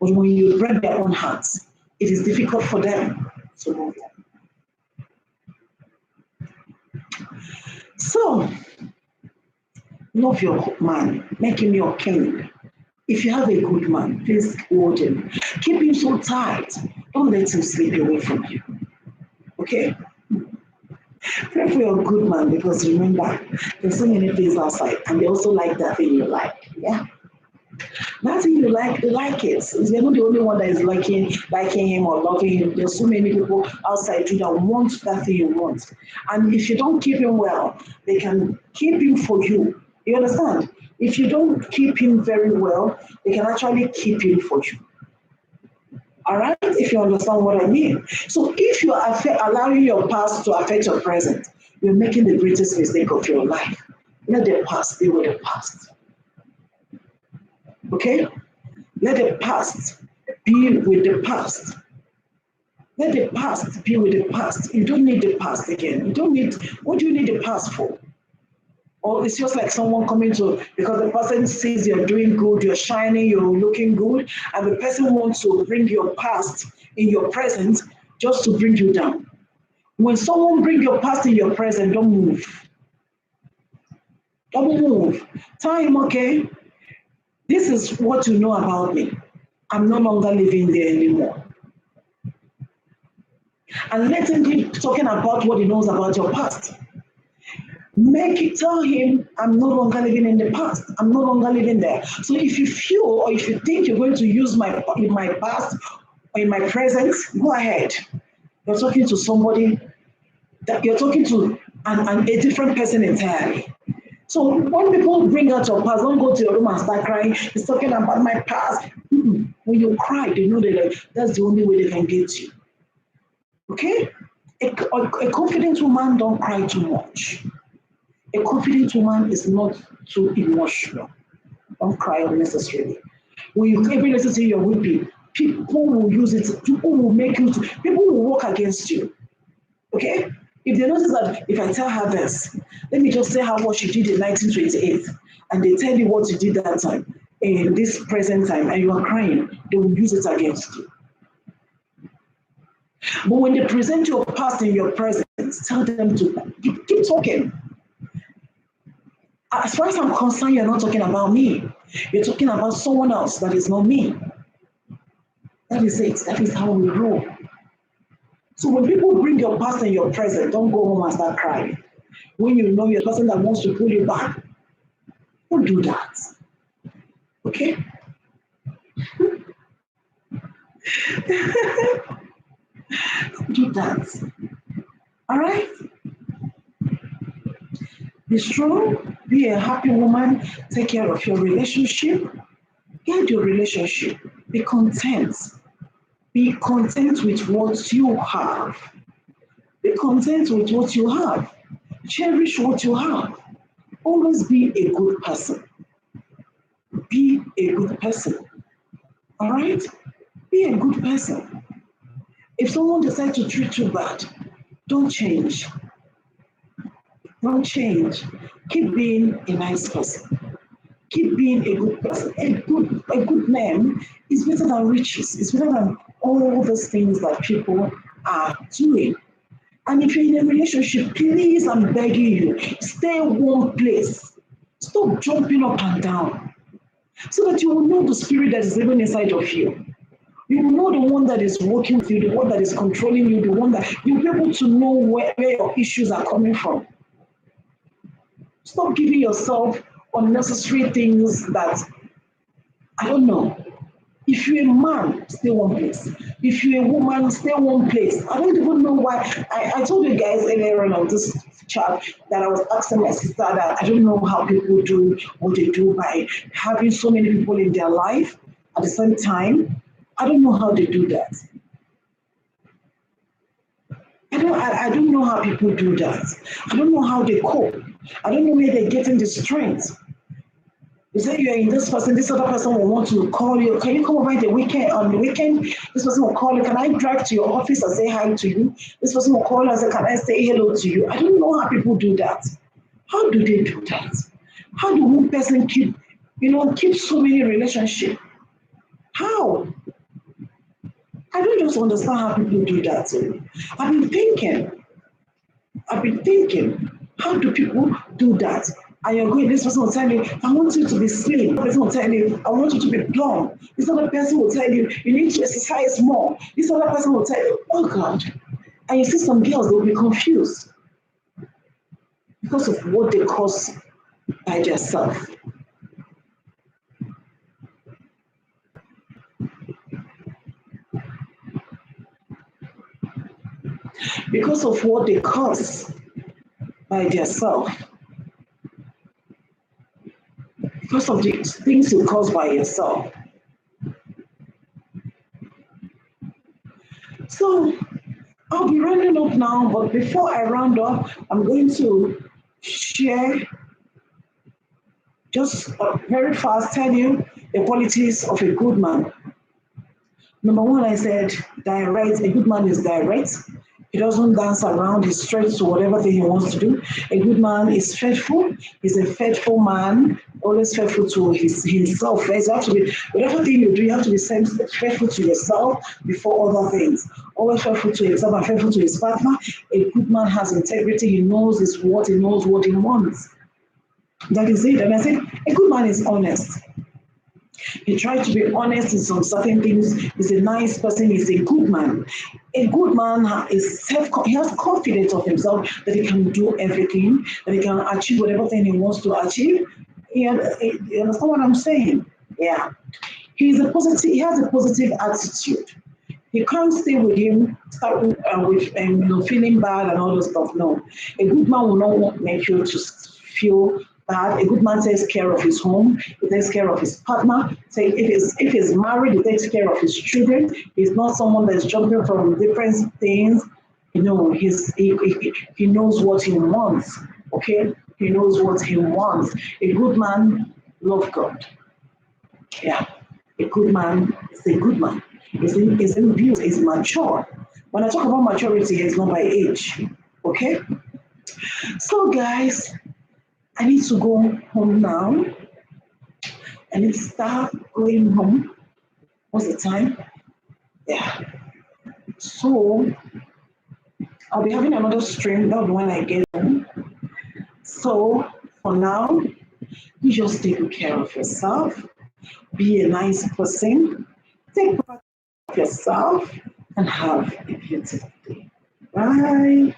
But when you break their own hearts, it is difficult for them to move on. So, love your man, make him your king. If you have a good man, please hold him. Keep him so tight. Don't let him slip away from you. Okay? Pray for your good man, because remember, there's so many things outside and they also like that thing you like. Yeah? That thing you like, they like it. You're not the only one that is liking him or loving him. There's so many people outside you that want that thing you want. And if you don't keep him well, they can keep him for you. You understand? If you don't keep him very well, they can actually keep him for you. All right? If you understand what I mean. So if you are allowing your past to affect your present, you're making the greatest mistake of your life. Let the past be with the past. Okay? Let the past be with the past. Let the past be with the past. You don't need the past again. You don't need, what do you need the past for? Or it's just like someone coming to, because the person sees you're doing good, you're shining, you're looking good, and the person wants to bring your past in your present just to bring you down. When someone brings your past in your present, don't move. Don't move. Tell him, okay, this is what you know about me. I'm no longer living there anymore. And let him keep talking about what he knows about your past. Tell him, I'm no longer living in the past. I'm no longer living there. So if you feel or if you think you're going to use my past or in my present, go ahead. You're talking to somebody that you're talking to a different person entirely. So when people bring out your past, don't go to your room and start crying. He's talking about my past. When you cry, they know that that's the only way they can get you. Okay? A confident woman don't cry too much. A confident woman is not too emotional. Don't cry unnecessarily. When you every necessary you're weeping, people will use it. People will work against you. Okay? If they notice that if I tell her this, let me just say what she did in 1928, and they tell you what you did that time, in this present time, and you are crying, they will use it against you. But when they present your past in your present, tell them to keep talking. As far as I'm concerned, you're not talking about me. You're talking about someone else that is not me. That is it. That is how we roll. So when people bring your past in your present, don't go home and start crying. When you know you're the person that wants to pull you back, don't do that. Okay? Don't do that. All right? Be strong, be a happy woman, take care of your relationship, guide your relationship, be content. Be content with what you have. Be content with what you have. Cherish what you have. Always be a good person. Be a good person. All right? Be a good person. If someone decides to treat you bad, don't change. Don't change. Keep being a nice person. Keep being a good person. A good name is better than riches. It's better than all those things that people are doing. And if you're in a relationship, please, I'm begging you, stay in one place. Stop jumping up and down so that you will know the spirit that is living inside of you. You will know the one that is working with you, the one that is controlling you, the one that you'll be able to know where your issues are coming from. Stop giving yourself unnecessary things that, I don't know. If you're a man, stay one place. If you're a woman, stay one place. I don't even know why. I told you guys earlier on this chat that I was asking my sister that I don't know how people do what they do by having so many people in their life at the same time. I don't know how they do that. I don't know how people do that. I don't know how they cope. I don't know where they're getting the strength. You say you're in this person, this other person will want to call you. Can you come over the weekend? On the weekend, this person will call you. Can I drive to your office and say hi to you? This person will call you and say, can I say hello to you? I don't know how people do that. How do they do that? How do one person keep so many relationships? How? I don't just understand how people do that. I've been thinking, how do people do that? And you're going, this person will tell you, I want you to be slim. This person will tell you, I want you to be plump. This other person will tell you, you need to exercise more. This other person will tell you, oh God. And you see some girls, they'll be confused because of what they cause by themselves. Because of what they cause by themselves. Because of the things you cause by yourself. So I'll be rounding up now, but before I round up, I'm going to share just very fast, tell you the qualities of a good man. Number one, I said direct. A good man is direct. He doesn't dance around. He's straight to whatever thing he wants to do. A good man is faithful. He's a faithful man, always faithful to himself first. You have to be, whatever thing you do, you have to be faithful to yourself before other things. Always faithful to himself and faithful to his partner. A good man has integrity. He knows his what. He knows what he wants. That is it. And I said, a good man is honest. He tries to be honest in some certain things. He's a nice person. He's a good man. A good man he has confidence of himself that he can do everything, that he can achieve whatever thing he wants to achieve. You understand what I'm saying? Yeah. He has a positive attitude. You can't stay with him, start with feeling bad and all those stuff. No. A good man will not make you to feel bad. A good man takes care of his home, he takes care of his partner. So if he's married, he takes care of his children. He's not someone that's jumping from different things. He knows what he wants. Okay? He knows what he wants. A good man loves God. Yeah. A good man is a good man. He's in view, he's mature. When I talk about maturity, it's not by age. Okay? So guys, I need to go home now. I need to start going home. What's the time? Yeah. So I'll be having another stream. That'll be when I get home. So for now, you just take care of yourself. Be a nice person. Take care of yourself and have a beautiful day. Bye.